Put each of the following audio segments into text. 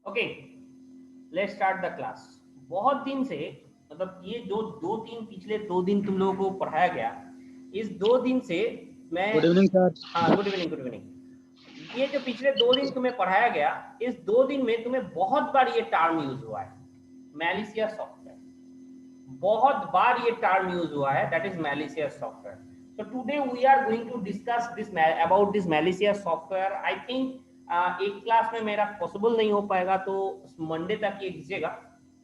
Okay, let's start the class. बहुत दिन से, मतलब ये जो दो तीन पिछले 2 दिन तुम लोगों को पढ़ाया गया, इस 2 दिन से मैं, गुड इवनिंग सर। हाँ गुड इवनिंग, गुड इवनिंग। ये जो पिछले 2 दिन तुम्हें पढ़ाया गया, इस 2 दिन में तुम्हें बहुत बार ये टर्म यूज हुआ है, मैलिशियस सॉफ्टवेयर। बहुत बार ये टर्म यूज हुआ है, that is malicious software. So today we are going to discuss this about this malicious software. I think एक क्लास में मेरा पॉसिबल नहीं हो पाएगा, तो मंडे तक ये दीजिएगा।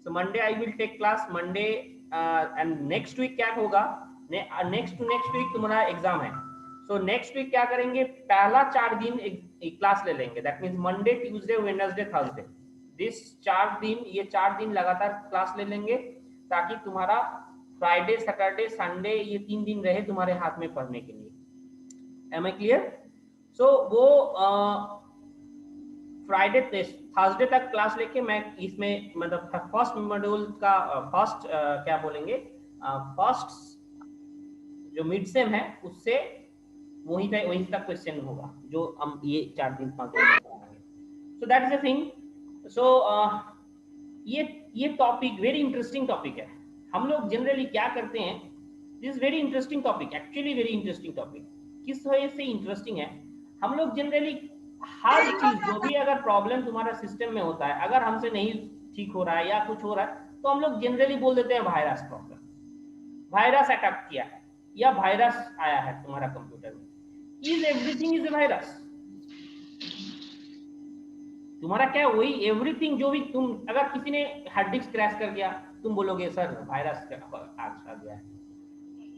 So Monday I will take class Monday, and next week क्या होगा, नेक्स्ट टू नेक्स्ट वीक तुम्हारा एग्जाम है। सो नेक्स्ट वीक क्या करेंगे, पहला 4 दिन एक क्लास ले लेंगे, that means Monday Tuesday Wednesday Thursday, this 4 दिन, ये 4 दिन लगातार क्लास ले लेंगे, ताकि तुम्हारा फ्राइडे सैटरडे संडे ये 3 दिन रहे तुम्हारे हाथ में पढ़ने के लिए। M I clear? सो वो फ्राइडे थर्सडे तक क्लास लेके मैं इसमें, मतलब फर्स्ट मॉड्यूल का फर्स्ट क्या बोलेंगे, फर्स्ट जो मिड सेम है उससे वहीं तक क्वेश्चन होगा, जो हम ये 4 दिन 5 दिन पढ़ाएंगे। So that is a thing. So ये टॉपिक वेरी इंटरेस्टिंग टॉपिक है। हम लोग जनरली क्या करते हैं, this very interesting topic, actually very interesting topic. किस वजह से इंटरेस्टिंग है, हम लोग जनरली हर चीज, जो भी अगर प्रॉब्लम तुम्हारा सिस्टम में होता है, अगर हमसे नहीं ठीक हो रहा है या कुछ हो रहा है, तो हम लोग जनरली बोल देते हैं वायरस प्रॉब्लम, वायरस अटैक किया है या वायरस आया है तुम्हारा कंप्यूटर में। Is everything is a virus? तुम्हारा क्या वही एवरीथिंग, जो भी तुम, अगर किसी ने हार्ड डिस्क क्रैश कर गया, तुम बोलोगे सर वायरस आ गया है।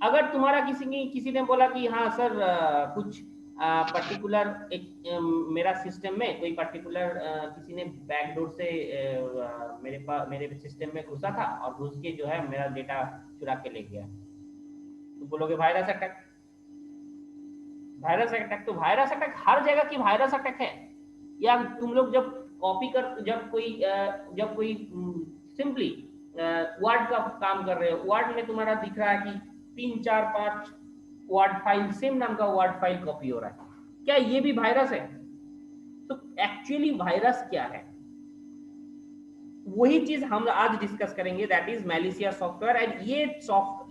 अगर तुम्हारा किसी ने बोला कि हाँ सर कुछ पर्टिकुलर एक मेरा सिस्टम में कोई पर्टिकुलर किसी ने बैकडोर से मेरे सिस्टम में घुसा था और घुस के जो है मेरा डेटा चुरा के ले गया, तो बोलोगे वायरस अटैक। वायरस अटैक, तो वायरस अटैक हर जगह की वायरस अटैक है। या तुम लोग जब कॉपी कर, जब कोई सिंपली वर्ड का काम कर रहे हो, वर्ड में तुम्हारा दिख रहा है कि 3 4 5 वर्ड फाइल, सेम नाम का वर्ड फाइल कॉपी हो रहा है, क्या ये भी वायरस है? तो एक्चुअली वायरस क्या है, वही चीज हम आज डिस्कस करेंगे, that is malicious software. And ये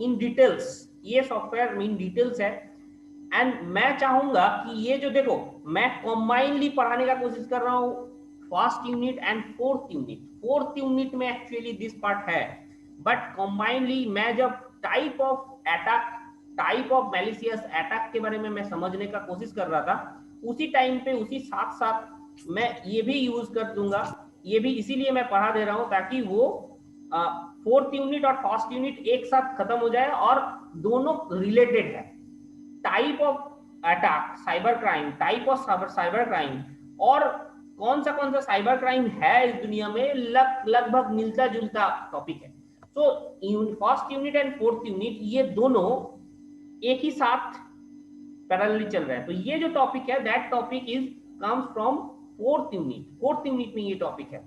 इन डिटेल्स, ये सॉफ्टवेयर इन डिटेल्स है। एंड मैं चाहूंगा कि ये जो देखो, मैं कंबाइनली पढ़ाने का कोशिश कर रहा हूँ, first unit and fourth unit में एक्चुअली दिस पार्ट है, बट कंबाइनली मैं जब type of attack, type of malicious attack के बारे में मैं समझने का कोशिश कर रहा था, उसी टाइम पे उसी साथ साथ मैं ये भी यूज कर दूंगा। ये भी इसीलिए मैं पढ़ा दे रहा हूं, ताकि वो फोर्थ यूनिट और फर्स्ट यूनिट एक साथ खत्म हो जाए और दोनों रिलेटेड है। Type of attack, cyber crime, type of cyber crime, और कौन सा साइबर क्राइम है इस दुनिया में, लगभग मिलता जुलता टॉपिक है। So first unit and fourth unit ये दोनों एक ही साथ पैरेलली चल रहा है। तो ये जो टॉपिक है, that topic is comes from fourth unit में ये टॉपिक है,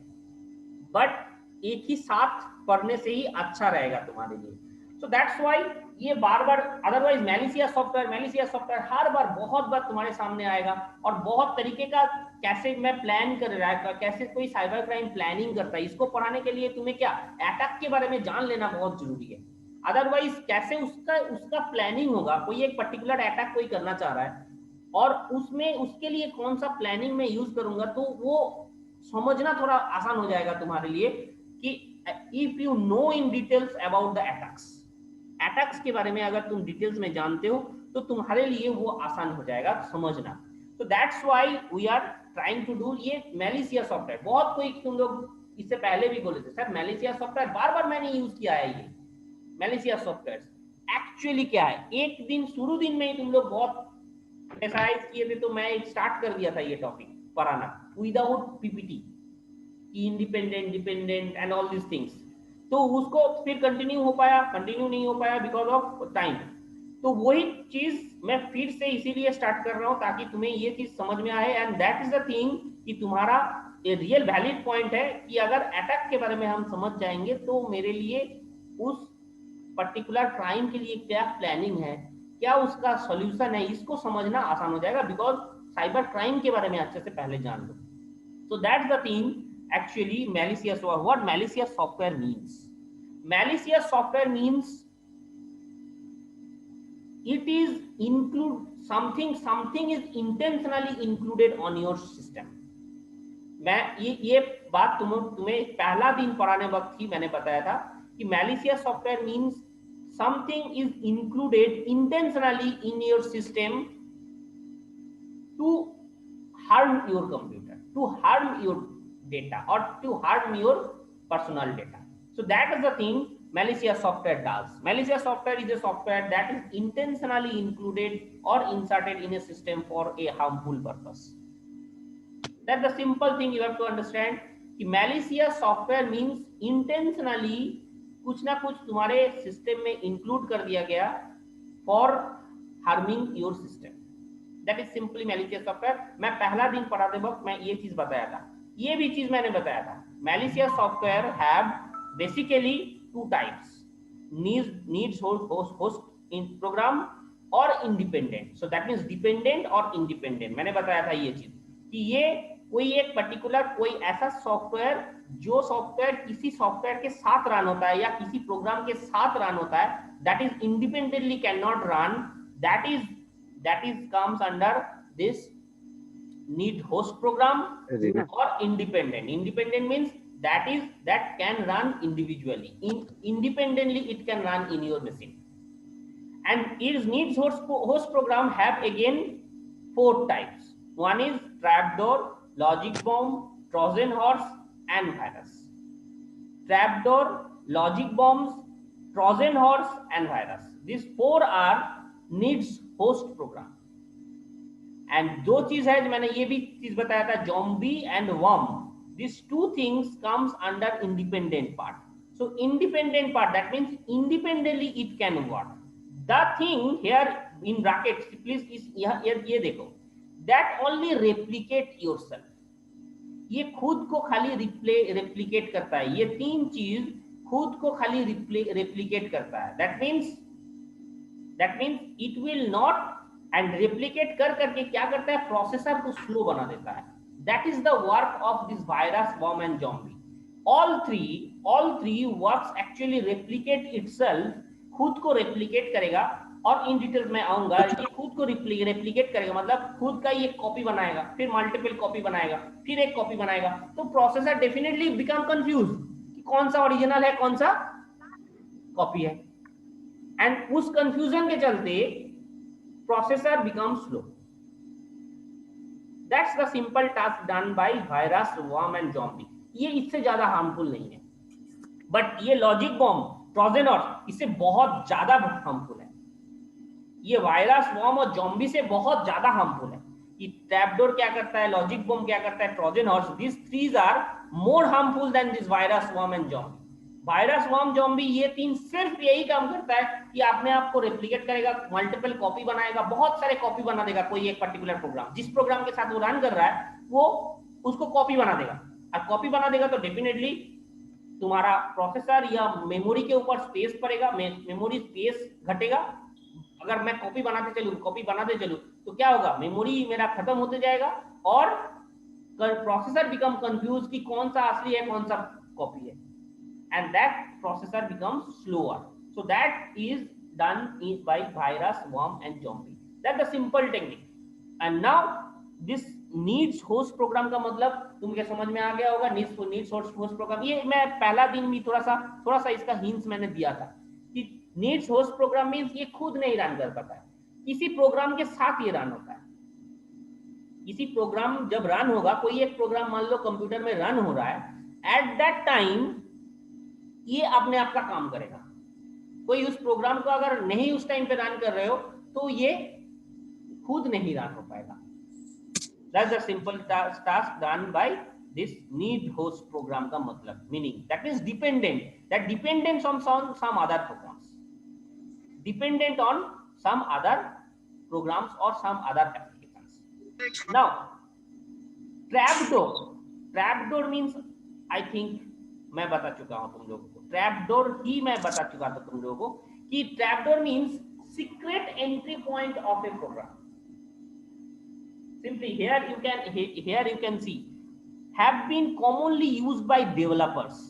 बट एक ही साथ पढ़ने से ही अच्छा रहेगा तुम्हारे लिए। सो दैट्स व्हाई ये बार बार, अदरवाइज मैलिशियस सॉफ्टवेयर हर बार बहुत बार तुम्हारे सामने आएगा, और बहुत तरीके का कैसे मैं प्लान कर रहा है, कैसे कोई साइबर क्राइम प्लानिंग करता है, इसको पढ़ाने के लिए तुम्हें क्या अटैक के बारे में जान लेना बहुत जरूरी है। अदरवाइज कैसे उसका प्लानिंग होगा, कोई एक पर्टिकुलर अटैक कोई करना चाह रहा है, और उसमें उसके लिए कौन सा प्लानिंग में यूज करूंगा, तो वो समझना थोड़ा आसान हो जाएगा तुम्हारे लिए, कि if you know in details about the attacks के बारे में अगर तुम डिटेल्स में जानते हो, तो तुम्हारे लिए वो आसान हो जाएगा समझना। तो that's why we are trying to do ये मैलिशियस सॉफ्टवेयर। बहुत कोई तुम लोग इससे पहले भी बोले थे सर मैलिशियस सॉफ्टवेयर, बार बार मैंने यूज किया है ये मैलिशियस सॉफ्टवेयर। एक्चुअली क्या है, एक दिन शुरू दिन में ही तुम लोग बहुत क्रिटिसाइज किए थे, तो मैं स्टार्ट कर दिया था ये टॉपिक पढ़ाना without PPT, independent dependent and all this things. तो उसको फिर कंटिन्यू नहीं हो पाया बिकॉज ऑफ टाइम। तो वही चीज मैं फिर से इसीलिए स्टार्ट कर रहा हूं, ताकि तुम्हें ये चीज समझ में आए। And that is the thing कि तुम्हारा रियल वैलिड पॉइंट है कि अगर अटैक के बारे में हम समझ जाएंगे, तो मेरे लिए उस पर्टिकुलर क्राइम के लिए क्या प्लानिंग है, क्या उसका सॉल्यूशन है, इसको समझना आसान हो जाएगा, बिकॉज साइबर क्राइम के बारे में अच्छे से पहले जान लो। So that's the thing. actually malicious, or what malicious software means. Malicious software means it is include something is intentionally included on your system. मैं ये बात तुम्हें पहला दिन पढ़ाने वक्त ही मैंने बताया था कि malicious software means something is included intentionally in your system to harm your computer, to harm your data, or to harm your personal data. So that is the thing malicious software does. Malicious software is a software that is intentionally included or inserted in a system for a harmful purpose. That's the simple thing you have to understand कि malicious software means intentionally कुछ ना कुछ तुम्हारे system में include कर दिया गया for harming your system. That is simply malicious software. मैं पहला दिन पढ़ाते वक्त मैं ये चीज बताया था, ये भी चीज मैंने बताया था. Malicious software have basically two types: needs host in program or independent. So that means dependent or independent. मैंने बताया था ये चीज कि ये कोई एक पर्टिकुलर कोई ऐसा सॉफ्टवेयर जो सॉफ्टवेयर किसी सॉफ्टवेयर के साथ रन होता है या किसी प्रोग्राम के साथ रन होता है, that is independently can not run, that is comes under this need host program or independent means that can run individually, independently it can run in your machine. And its needs host program have again 4 types. One is trapdoor, logic bomb, Trojan horse and virus. Trapdoor, logic bombs, Trojan horse and virus. These 4 are needs host program. And दो चीज है जो मैंने ये भी चीज बताया था, zombie and worm. These 2 things comes under independent part. So independent part, that means independently it can work. The thing here in brackets please is ये देखो, that only replicate yourself. ये खुद को खाली रेप्लिकेट करता है, ये 3 चीज खुद को खाली रेप्लिकेट करता है. that means it will not, and replicate कर करके क्या करता है, प्रोसेसर को स्लो बना देता है. that is the work of this virus, worm and zombie. all three works actually replicate itself, खुद को रेप्लिकेट करेगा. और इन डिटेल में आऊंगा, ये खुद को रेप्लिकेट करेगा मतलब खुद का ये कॉपी बनाएगा, फिर मल्टीपल कॉपी बनाएगा, फिर एक कॉपी बनाएगा. तो प्रोसेसर डेफिनेटली बिकम कंफ्यूज कि कौन सा ओरिजिनल है कौन सा कॉपी है. एंड उस कंफ्यूजन के चलते processor become slow. That's the simple task done by virus, worm and zombie. ये इससे ज्यादा हार्मफुल नहीं है. बट ये लॉजिक बॉम्ब, ट्रोजन हॉर्स इससे बहुत ज्यादा हार्मफुल है. ये वायरस, वर्म और ज़ॉम्बी से बहुत ज्यादा हार्मफुल है. कि ट्रैपडोर क्या करता है, लॉजिक बॉम्ब क्या करता है, Trojan horse, this 3 are more harmful than this virus, worm and zombie. Virus, worm, zombie ये 3 सिर्फ यही काम करता है कि अपने आप को रेप्लिकेट करेगा, मल्टीपल कॉपी बनाएगा, बहुत सारे कॉपी बना देगा. कोई एक पर्टिकुलर प्रोग्राम, जिस प्रोग्राम के साथ वो रन कर रहा है वो उसको कॉपी बना देगा. और कॉपी बना देगा तो डेफिनेटली तुम्हारा प्रोसेसर या मेमोरी के ऊपर स्पेस पड़ेगा, मेमोरी स्पेस घटेगा. अगर मैं कॉपी बनाते चलूं तो क्या होगा, मेमोरी मेरा खत्म होते जाएगा और प्रोसेसर बिकम कंफ्यूज कि कौन सा असली है कौन सा कॉपी है. and that processor becomes slower. So that is done by virus, worm and zombie. That's the simple technique. And now this needs host program का मतलब तुमको समझ में आ गया होगा. needs host program, ये मैं पहला दिन भी थोड़ा सा इसका hints मैंने दिया था कि needs host program means ये खुद नहीं रन कर पाता है, किसी प्रोग्राम के साथ ये रन होता है. किसी प्रोग्राम जब रन होगा, कोई एक प्रोग्राम मान लो कंप्यूटर में रन हो रहा है, एट दैट टाइम ये अपने आप का काम करेगा. कोई उस प्रोग्राम को अगर नहीं उस टाइम पे रन कर रहे हो तो ये खुद नहीं रन हो पाएगा. That's the simple task done by this need host program का मतलब, meaning that is dependent, that dependent on some other programs, dependent on some other programs और some other applications. Now trapdoor means, I think मैं बता चुका हूं तुम लोगों को, ट्रैपडोर ही मैं बता चुका था तुम लोगों को कि trapdoor means secret entry point of a program. Simply here you can see have been commonly used by developers.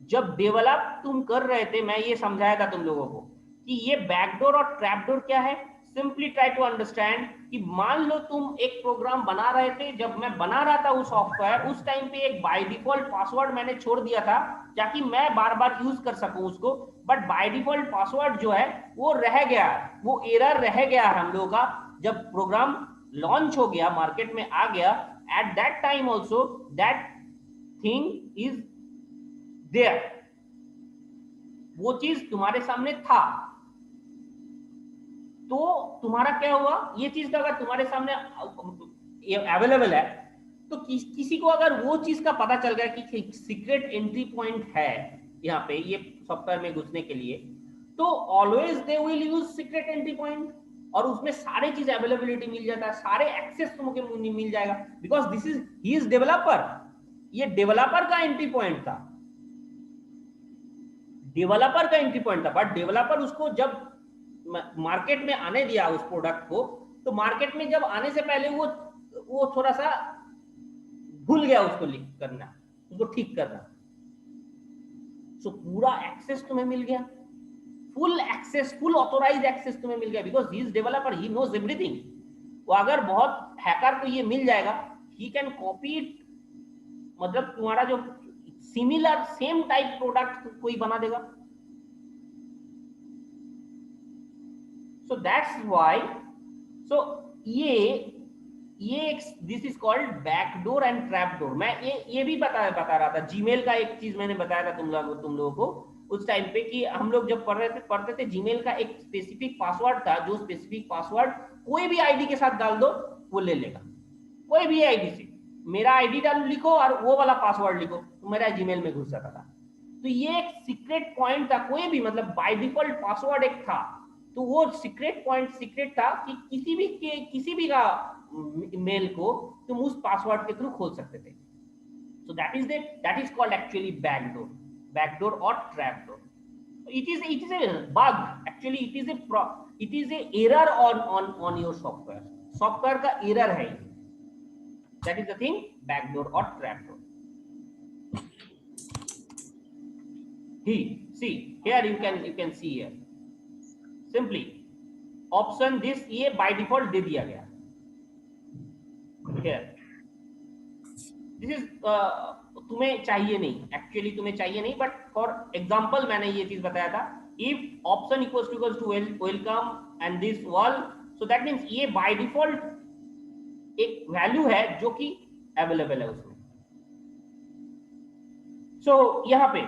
जब डेवलप तुम कर रहे थे, मैं ये समझाया था तुम लोगों को कि ये बैकडोर और ट्रैपडोर क्या है. सिंपली ट्राई टू अंडरस्टैंड कि मान लो तुम एक प्रोग्राम बना रहे थे, जब मैं बना रहा था वो सॉफ्टवेयर, उस टाइम पे एक बाय डिफॉल्ट पासवर्ड मैंने छोड़ दिया था ताकि मैं बार बार यूज कर सकूं उसको, बट बाय डिफॉल्ट पासवर्ड जो है वो रह गया, वो एरर रह गया हम लोगों का. जब प्रोग्राम लॉन्च हो गया, मार्केट में आ गया, at that time also that thing is there, वो चीज तुम्हारे सामने था. तो तुम्हारा क्या हुआ, ये चीज का अगर तुम्हारे सामने अवेलेबल है, तो किसी को अगर वो चीज का पता चल गया कि सीक्रेट एंट्री पॉइंट है यहाँ पे ये सॉफ्टवेयर में घुसने के लिए, तो always they will use secret entry point, और उसमें सारे चीज अवेलेबिलिटी मिल जाता है, सारे एक्सेस तुमको मिल जाएगा, because this is he is developer. ये डेवलपर का एंट्री पॉइंट था, डेवलपर का एंट्री पॉइंट था. बट डेवलपर उसको जब मार्केट में आने दिया उस प्रोडक्ट को, तो मार्केट में जब आने से पहले वो थोड़ा सा भूल गया उसको लिख करना, उसको ठीक करना. सो पूरा एक्सेस तुम्हें मिल गया, full access, full authorized access तुम्हें मिल गया, because he is developer, he knows everything. वो अगर बहुत हैकर को ये मिल जाएगा, ही कैन कॉपी इट, मतलब तुम्हारा जो सिमिलर सेम टाइप प्रोडक्ट कोई बना देगा. So that's why, so ये this is called backdoor and trapdoor. मैं ये भी बता रहा था, जीमेल का एक चीज मैंने बताया था तुम लोगों को उस टाइम पे, कि हम लोग जब पढ़ते थे जीमेल का एक स्पेसिफिक पासवर्ड था, जो स्पेसिफिक पासवर्ड कोई भी आईडी के साथ डाल दो वो ले लेगा. कोई भी आईडी से मेरा आईडी डाल लिखो और वो वाला पासवर्ड लिखो, तो मेरा जीमेल में घुस जाता था. तो ये एक सीक्रेट पॉइंट था, कोई भी मतलब बाय डिफॉल्ट पासवर्ड एक था, तो वो सीक्रेट पॉइंट सीक्रेट था कि किसी भी का मेल को तुम उस पासवर्ड के थ्रू खोल सकते थे. So that is called actually backdoor और trapdoor. It is a bug, actually it is a error on your software का एरर है. That is the thing, backdoor और trapdoor. see here you can see here simply option this, ये by default दे दिया गया here. this is तुम्हें चाहिए नहीं, actually तुम्हें चाहिए नहीं, बट फॉर एग्जांपल मैंने ये चीज बताया था, if option equals to welcome and this world, so that means ये बाय डिफॉल्ट एक वैल्यू है जो कि अवेलेबल है उसमें. सो यहाँ पे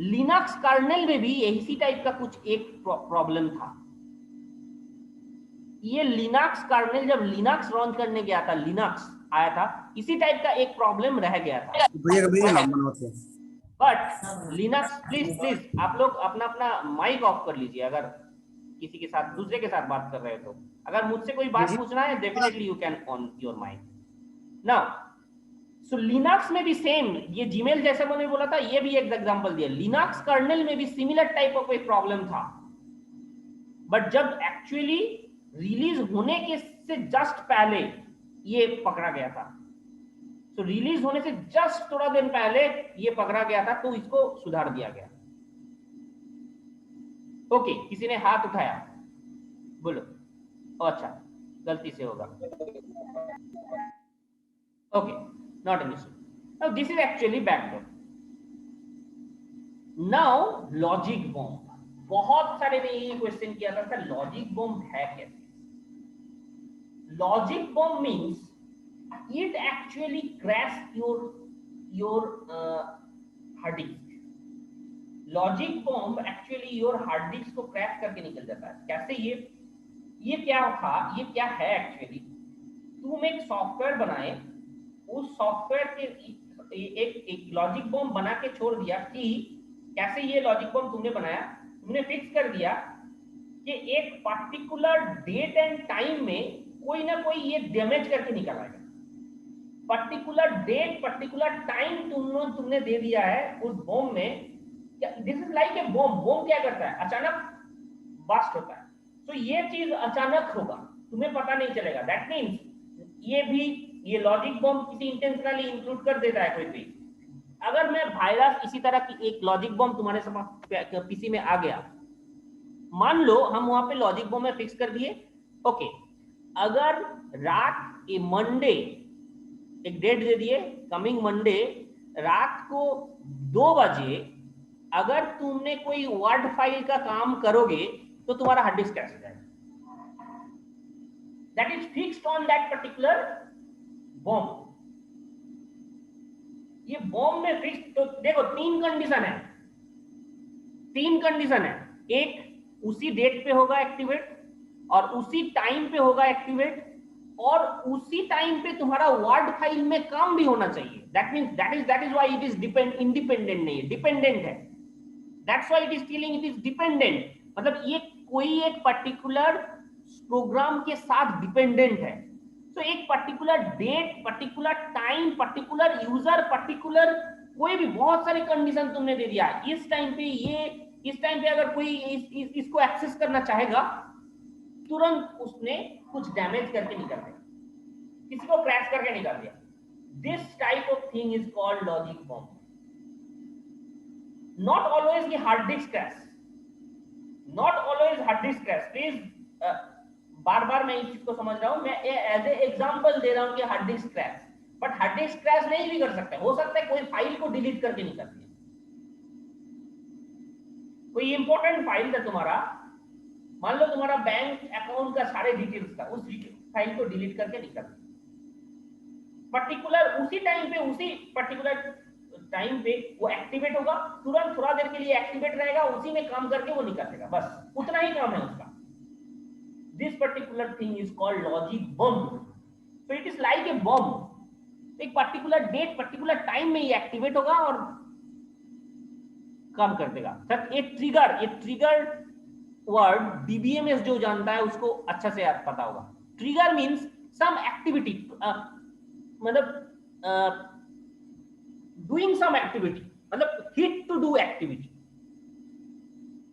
लिनक्स कर्नेल में भी इसी टाइप का कुछ एक प्रॉब्लम था. ये लिनक्स कर्नेल जब लिनक्स लॉन्च करने गया था, लिनक्स आया था, इसी टाइप का एक प्रॉब्लम रह गया था. बट लिनक्स, प्लीज आप लोग अपना माइक ऑफ कर लीजिए अगर किसी के साथ, दूसरे के साथ बात कर रहे हो तो. अगर मुझसे कोई बात पूछना है, definitely you can on your mic now. So Linux में भी सेम, ये जीमेल जैसे मैंने बोला था, ये भी एक एग्जांपल दिया. लिनक्स कर्नेल में भी सिमिलर टाइप ऑफ एक प्रॉब्लम था, बट जब एक्चुअली रिलीज होने के से जस्ट पहले ये पकड़ा गया था. तो रिलीज होने से जस्ट थोड़ा दिन पहले ये पकड़ा गया था, तो इसको सुधार दिया गया. ओके, किसी ने हाथ उठाया, बोलो. अच्छा, गलती से होगा. Okay, not an issue. Now this is actually backdoor. Now logic bomb. बहुत सारे ने ये क्वेश्चन किया था, सर लॉजिक बॉम्ब है कैसे? Logic bomb means it actually crash your hard disk. Logic bomb actually your hard disk को crash करके निकल जाता है. कैसे? ये क्या था, ये क्या है एक्चुअली? तुम एक सॉफ्टवेयर बनाए, उस सॉफ्टवेयर के एक लॉजिक बॉम्ब बना के छोड़ दिया. कि कैसे ये लॉजिक बॉम्ब तुमने बनाया, तुमने फिक्स कर दिया कि एक पर्टिकुलर डेट एंड टाइम में कोई ना कोई ये डैमेज करके निकल आएगा. पर्टिकुलर डेट, पर्टिकुलर टाइम तुमने दे दिया है उस बॉम्ब में. This is like a bomb. Bomb क्या करता है? अचानक बस्ट होता है. तो ये चीज अचानक होगा, तुम्हें पता नहीं चलेगा. दैट मीन्स ये भी ये लॉजिक बॉम्ब किसी इंटेंशनली इंक्लूड कर देता है कोई भी। अगर मैं वायरस इसी तरह की एक लॉजिक बॉम्ब तुम्हारे पीसी में आ गया, मान लो हम वहां पे लॉजिक बॉम्ब में फिक्स कर दिए, ओके, अगर रात ए मंडे एक डेट दे दिए, कमिंग मंडे रात को 2 बजे अगर तुमने कोई वर्ड फाइल का काम करोगे तो तुम्हारा हार्ड डिस्क क्रैश हो जाएगा। That is fixed on that particular bomb. ये बॉम्ब में फिक्स, तो देखो 3 कंडीशन है, 3 कंडीशन है। एक, उसी डेट पे होगा एक्टिवेट, और उसी टाइम पे होगा एक्टिवेट, और उसी टाइम पे तुम्हारा वर्ड फाइल में काम भी होना चाहिए। That means that is why it is independent नहीं है, डिपेंडेंट है। That's why it is telling it is dependent, मतलब ये कोई एक पर्टिकुलर प्रोग्राम के साथ डिपेंडेंट है। तो एक particular date, particular time, particular user, particular कोई भी, बहुत सारे कंडीशन तुमने दे दिया। इस टाइम पे ये, इस टाइम पे अगर कोई इसको एक्सेस करना चाहेगा, तुरंत उसने कुछ डैमेज करके निकल दिया, किसी को क्रैश करके निकाल दिया। This type of thing is called logic bomb. Not always ये hard disk crash, not always hard disk crash. Please बार बार मैं इस चीज को समझ रहा हूं, मैं एज ए एग्जांपल दे रहा हूं कि hard disk crash, but hard disk crash नहीं भी कर सकता, हो सकता है कोई फाइल को डिलीट करके निकल दिया। कोई इंपॉर्टेंट फाइल था तुम्हारा, मान लो तुम्हारा बैंक अकाउंट का सारे डिटेल्स था, उस फाइल को डिलीट करके निकल दिया। पर्टिकुलर उसी टाइम पे, उसी पर्टिकुलर टाइम पे वो एक्टिवेट होगा, तुरंत थोड़ा देर के लिए एक्टिवेट रहेगा, उसी में काम करके वो निकल देगा, बस उतना ही काम है उसका। This particular thing is called logic bomb. So it is like a bomb. एक पर्टिकुलर डेट, पर्टिकुलर टाइम में ये एक्टिवेट होगा और काम कर देगा। सर ये ट्रिगर वर्ड डीबीएमएस जो जानता है उसको अच्छा से पता होगा। ट्रिगर मींस सम एक्टिविटी, मतलब डूइंग सम एक्टिविटी, मतलब हिट टू डू एक्टिविटी।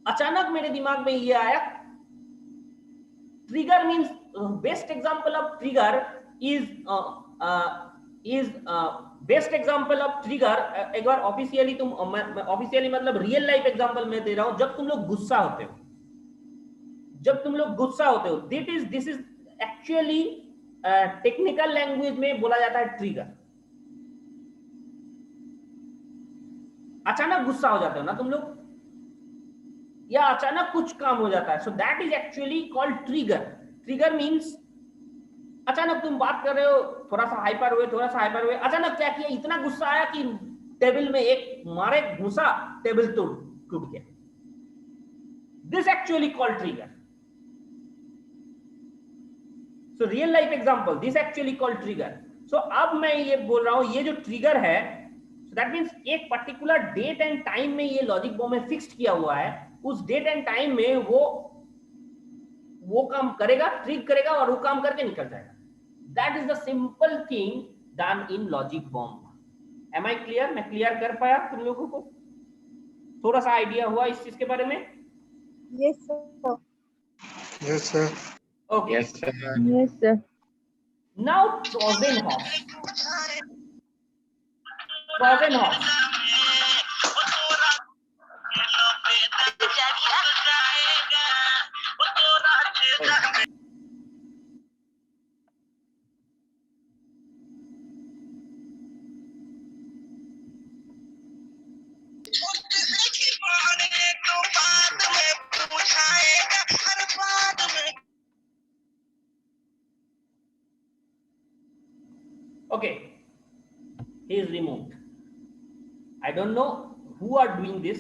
अचानक मेरे दिमाग में ये आया, trigger means best example of trigger is best example of trigger. एक बार ऑफिशियली तुम, ऑफिशियली मतलब रियल लाइफ एग्जांपल मैं दे रहा हूं, जब तुम लोग गुस्सा होते हो, जब तुम लोग गुस्सा होते हो, this is actually technical language में बोला जाता है ट्रिगर। अचानक गुस्सा हो जाते हो ना तुम लोग, या अचानक कुछ काम हो जाता है, सो that is actually called trigger. Trigger means अचानक तुम बात कर रहे हो, थोड़ा सा हाइपर हुए, अचानक क्या किया, इतना गुस्सा आया कि टेबल में एक मारे घुसा, टेबल टूट गया। This actually called trigger. So real life example, this actually called trigger. So अब मैं ये बोल रहा हूं, ये जो ट्रिगर है, सो दैट मींस एक पर्टिकुलर डेट एंड टाइम में ये लॉजिक बॉम्ब में फिक्स्ड किया हुआ है, उस डेट एंड टाइम में वो काम करेगा, ट्रिग करेगा और वो काम करके निकल जाएगा। That is the simple thing done in logic bomb. Am I clear? मैं क्लियर कर पाया तुम लोगों को? थोड़ा सा आइडिया हुआ इस चीज के बारे में? Yes sir. Yes sir. Okay. Yes sir. Yes sir. Now Trojan horse. Trojan horse. Okay, he is removed. I don't know who are doing this,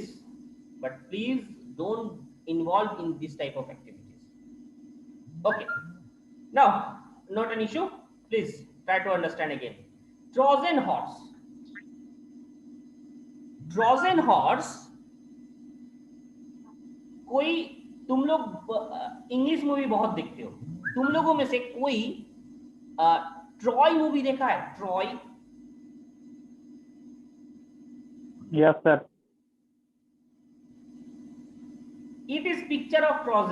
but please don't involve in this type of activities. Okay, now not an issue. Please try to understand again. Trojan horse. Trojan horse, कोई, तुम लोग English movie बहुत देखते हो, तुम लोगों में से कोई ट्रॉय मूवी देखा है? Troy? Yes sir. It is picture of Troy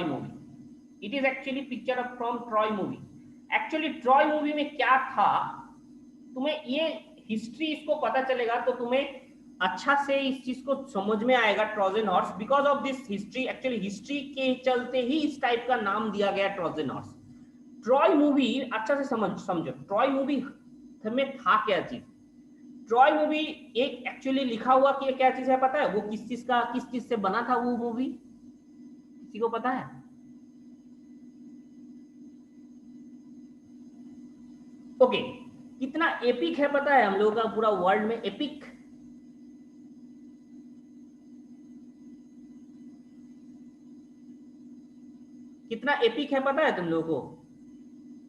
movie. It is actually picture of from Troy movie, actually Troy movie में क्या था, तुम्हें ये हिस्ट्री इसको पता चलेगा तो तुम्हें अच्छा से इस चीज को समझ में आएगा Trojan horse. Because of this history, actually history के चलते ही इस टाइप का नाम दिया गया ट्रोजन हॉर्स। ट्रॉय मूवी अच्छा से समझो ट्रॉय मूवी में था क्या चीज। ट्रॉय मूवी एक एक्चुअली लिखा हुआ कि क्या चीज है पता है, वो किस चीज से बना था वो मूवी, किसी को पता है? ओके, कितना एपिक है पता है हम लोगों का पूरा वर्ल्ड में? एपिक कितना एपिक है पता है तुम लोगों को?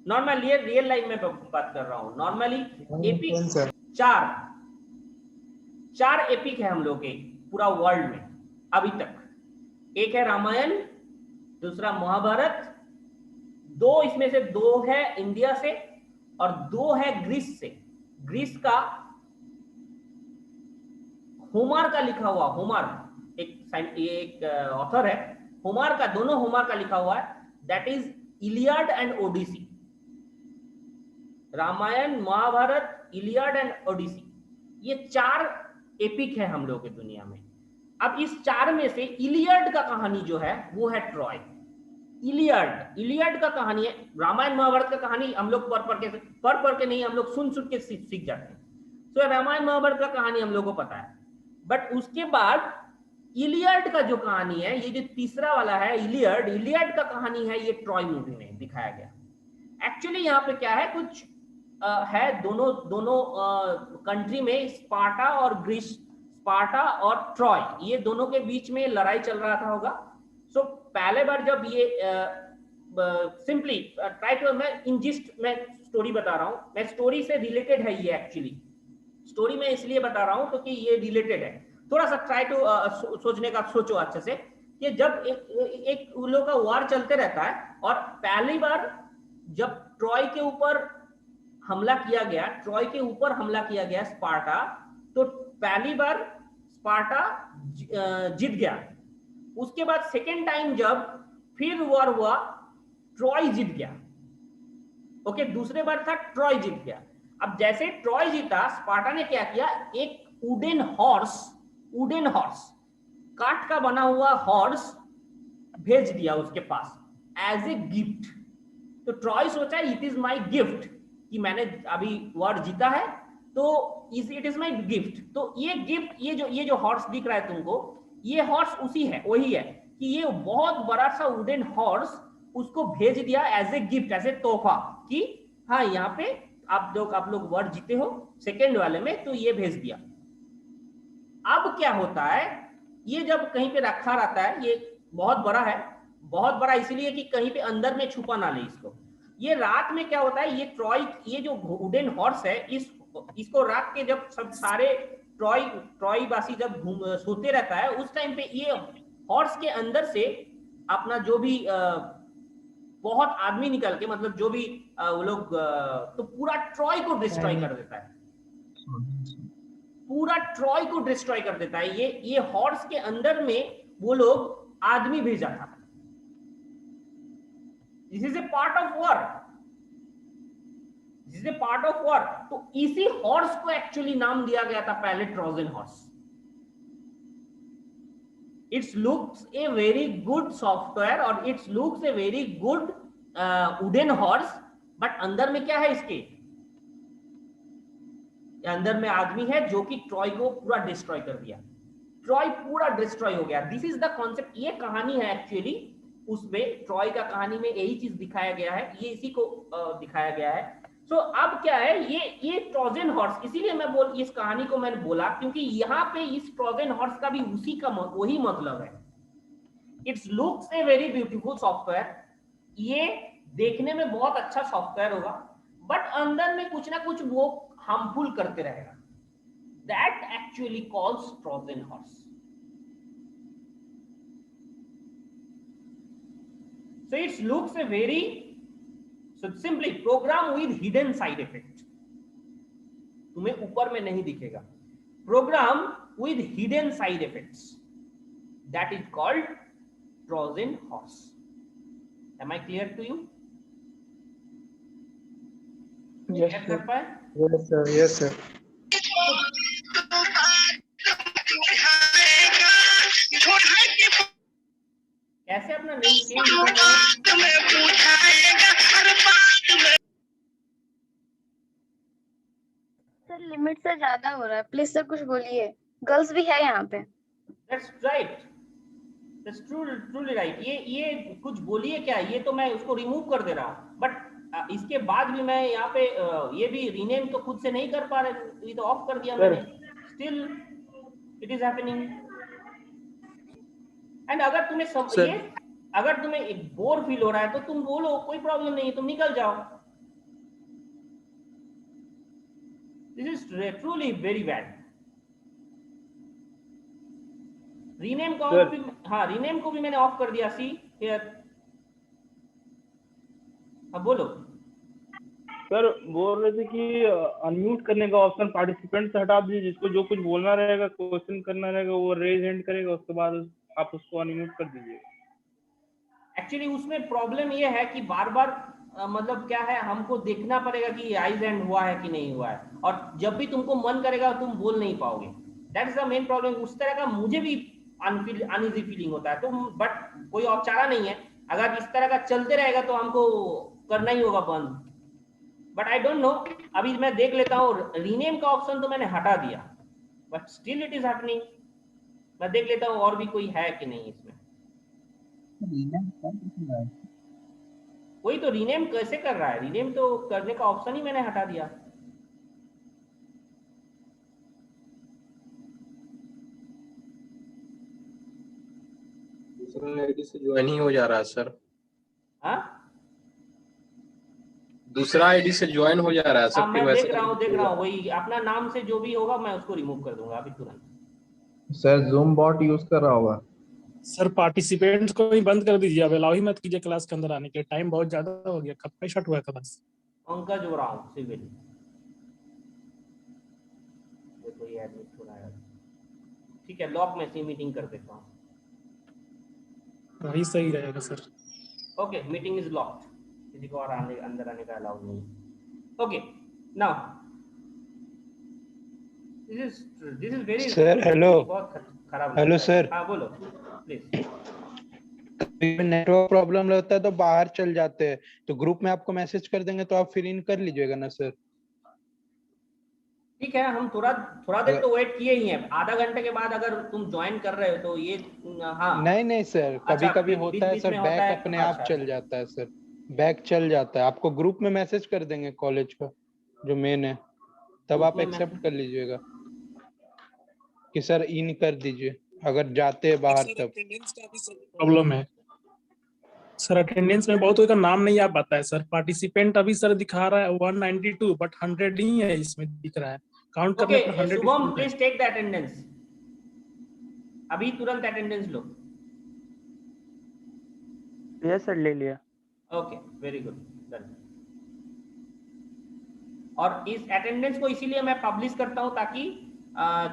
नॉर्मली ये रियल लाइफ में बात कर रहा हूं। नॉर्मली एपिक चार एपिक है हम लोग के पूरा वर्ल्ड में अभी तक। एक है रामायण, दूसरा महाभारत, दो इसमें से दो है इंडिया से और दो है ग्रीस से। ग्रीस का होमर का लिखा हुआ, होमर एक ऑथर है, होमर का, दोनों होमर का लिखा हुआ है, that is Iliad and Odyssey. Ramayana, Mahabharata, Iliad and Odyssey, ये चार एपिक है हम लोग की दुनिया में। अब इस चार में से इलियड का कहानी जो है वो है ट्रॉय। इलियड का कहानी है। रामायण महाभारत का कहानी हम लोग पढ़ के नहीं, हम लोग सुन के सीख जाते हैं। तो रामायण महाभारत का कहानी हम लोग को पता है, बट उसके बाद इलियड का जो कहानी है, ये जो तीसरा वाला है इलियड का कहानी है, ये ट्रॉय मूवी में दिखाया गया। एक्चुअली यहाँ पे क्या है, कुछ है दोनों कंट्री में, स्पार्टा और ग्रीस, स्पार्टा और ट्रॉय, ये दोनों के बीच में लड़ाई चल रहा था होगा। सो पहले बार जब ये सिंपली ट्राई टू, मैं इंजिस्ट में स्टोरी बता रहा हूँ, मैं स्टोरी से रिलेटेड है ये। एक्चुअली स्टोरी में इसलिए बता रहा हूँ क्योंकि ये रिलेटेड है। थोड़ा सा ट्राई टू सोचने का सोचो अच्छे से कि जब एक उन लोगों का वार चलते रहता है और पहली बार जब ट्रॉय के ऊपर हमला किया गया, ट्रॉय के ऊपर हमला किया गया स्पार्टा, तो पहली बार स्पार्टा जीत गया। उसके बाद सेकेंड टाइम जब फिर वार हुआ, ट्रॉय जीत गया। ओके, दूसरे बार था ट्रॉय जीत गया। अब जैसे ट्रॉय जीता, स्पार्टा ने क्या किया, एक वुडन हॉर्स, काठ का बना हुआ हॉर्स भेज दिया उसके पास एज ए गिफ्ट। तो ट्रॉय सोचा इट इज माय गिफ्ट, कि मैंने अभी वार जीता है तो इट इज माय गिफ्ट। तो ये गिफ्ट, ये जो हॉर्स दिख रहा है तुमको, ये हॉर्स वही है कि ये बहुत बड़ा सा वुडन हॉर्स उसको भेज दिया as a gift, as a तोहफा, कि हाँ यहाँ पे आप लोग वार जीते हो सेकेंड वाले में, तो ये भेज दिया। अब क्या होता है, ये जब कहीं पे रखा रहता है, ये बहुत बड़ा इसलिए कि कहीं पे अंदर में छुपा ना ले इसको। ये रात में क्या होता है, ये जो वुडन हॉर्स है, इसको रात के जब सब सारे ट्रॉय वासी जब सोते रहता है, उस टाइम पे ये हॉर्स के अंदर से अपना जो भी बहुत आदमी निकल के, मतलब जो भी वो लोग, तो पूरा ट्रॉय को डिस्ट्रॉय कर देता है, पूरा ट्रॉय को डिस्ट्रॉय कर देता है। ये हॉर्स के अंदर में वो लोग आदमी भेजा था। This is a part of war, this is a part of war. तो इसी हॉर्स को एक्चुअली नाम दिया गया था पहले Trojan horse. It's looks a very good software और it's looks a very good wooden horse, but अंदर में क्या है इसके, अंदर में आदमी है जो कि ट्रॉय को पूरा डिस्ट्रॉय कर दिया। ट्रॉय पूरा डिस्ट्रॉय हो गया। दिस इज द कॉन्सेप्ट, ये कहानी है एक्चुअली। उसमें ट्रॉय का कहानी में यही चीज दिखाया गया है, ये इसी को दिखाया गया है। सो अब क्या है, ये ट्रोजन हॉर्स, इसीलिए मैं इस कहानी को मैंने बोला क्योंकि यहाँ पे इस ट्रोजन हॉर्स का भी उसी का वही मतलब है। It's looks a very beautiful software, ये देखने में बहुत अच्छा सॉफ्टवेयर होगा, बट अंदर में कुछ ना कुछ वो हार्मफुल करते रहेगा। That actually calls Trojan horse. So it looks a very, so simply program with hidden side effect, तुम्हें ऊपर में नहीं दिखेगा, program with hidden side effects, that is called Trojan horse. Am I clear to you? Yes, क्या कर sir. पाए? Yes, sir. Yes, sir. कैसे अपना नेम चेंज करना है? सर लिमिट से ज्यादा हो रहा है, प्लीज सर कुछ बोलिए। गर्ल्स भी है यहाँ पे। That's right. That's truly right. ये कुछ बोलिए क्या? ये तो मैं उसको रिमूव कर दे रहा हूँ, बट इसके बाद भी मैं यहाँ पे ये भी रीनेम तो खुद से नहीं कर पा रहे, ये तो ऑफ कर दिया Sir. मैंने, still it is happening. And अगर तुम्हें Sir. ये अगर तुम्हें एक बोर फील हो रहा है तो तुम बोलो, कोई प्रॉब्लम नहीं है, तुम निकल जाओ। This is truly very bad. Rename को Sir. भी, हाँ रीनेम को भी मैंने ऑफ कर दिया। सी हियर, अब बोलो। सर बोल रहे थे कि अनम्यूट करने का ऑप्शन पार्टिसिपेंट से हटा दीजिए, जिसको जो कुछ बोलना रहेगा, क्वेश्चन करना रहेगा, वो रेज हैंड करेगा, उसके बाद आप उसको अनम्यूट कर दीजिए। एक्चुअली उसमें प्रॉब्लम ये है कि बार बार मतलब क्या है, हमको देखना पड़ेगा कि आइज एंड हुआ है कि नहीं हुआ है, और जब भी तुमको मन करेगा तुम बोल नहीं पाओगे। That is the main problem. उस तरह का मुझे भी अनइजी फीलिंग होता है, तो बट कोई और चारा नहीं है। अगर इस तरह का चलते रहेगा तो हमको करना ही होगा बंद। बट आई डोंट नो, अभी मैं देख लेता हूँ। रीनेम का ऑप्शन तो मैंने हटा दिया, but still it is happening. मैं देख लेता हूँ और भी कोई है कि नहीं इसमें। कोई तो रीनेम कैसे कर रहा है? रीनेम तो करने का ऑप्शन ही मैंने हटा दिया। दूसरा आईडी से ज्वाइन ही हो जा रहा है सर। हाँ, दूसरा आईडी से ज्वाइन हो जा रहा है सर। मैं देख रहा हूँ वही अपना नाम से जो भी होगा मैं उसको रिमूव कर दूंगा अभी तुरंत। सर जूम बॉट यूज कर रहा होगा। सर पार्टिसिपेंट्स को ही बंद कर दीजिए, अब अलाउ ही मत कीजिए क्लास के अंदर आने के। टाइम बहुत ज्यादा हो गया, कब का शट हुआ था बस। पंकज हो रहा हूँ सिविल, देखो ये एडमिट हो रहा है। ठीक है, लॉक में सी मीटिंग कर देता हूँ। वही सही रहेगा sir. Okay, meeting is locked, किसी को और अंदर आने का अलाउ नहीं। Okay, now this is very sir hello. बहुत खराब। Hello sir. हाँ बोलो प्लीज। नेटवर्क प्रॉब्लम रहता है तो बाहर चल जाते हैं, तो ग्रुप में आपको मैसेज कर देंगे तो आप फिर इन कर लीजिएगा ना सर। ठीक है, हम थोड़ा देर तो वेट किए ही हैं। आधा घंटे के बाद अगर तुम ज्वाइन कर रहे हो तो ये हाँ नहीं सर, कभी अच्छा, कभी होता है सर, बैक अपने आप चल जाता है सर, बैक चल जाता है। आपको ग्रुप में मैसेज कर देंगे कॉलेज का जो मेन है, तब आप एक्सेप्ट कर लीजिएगा कि सर इन कर दीजिए अगर जाते हैं बाहर तब। प्रॉब्लम है सर, अटेंडेंस में बहुत का नाम नहीं आ पाता है सर। पार्टिसिपेंट अभी सर दिखा रहा है 192 बट 100 ही है इसमें दिख रहा है। काउंट करने पर 100। Shubham please take the attendance, अभी तुरंत अटेंडेंस लो। यस सर, ले लिया। Okay, very good, done. और इस अटेंडेंस को इसीलिए मैं पब्लिश करता हूं ताकि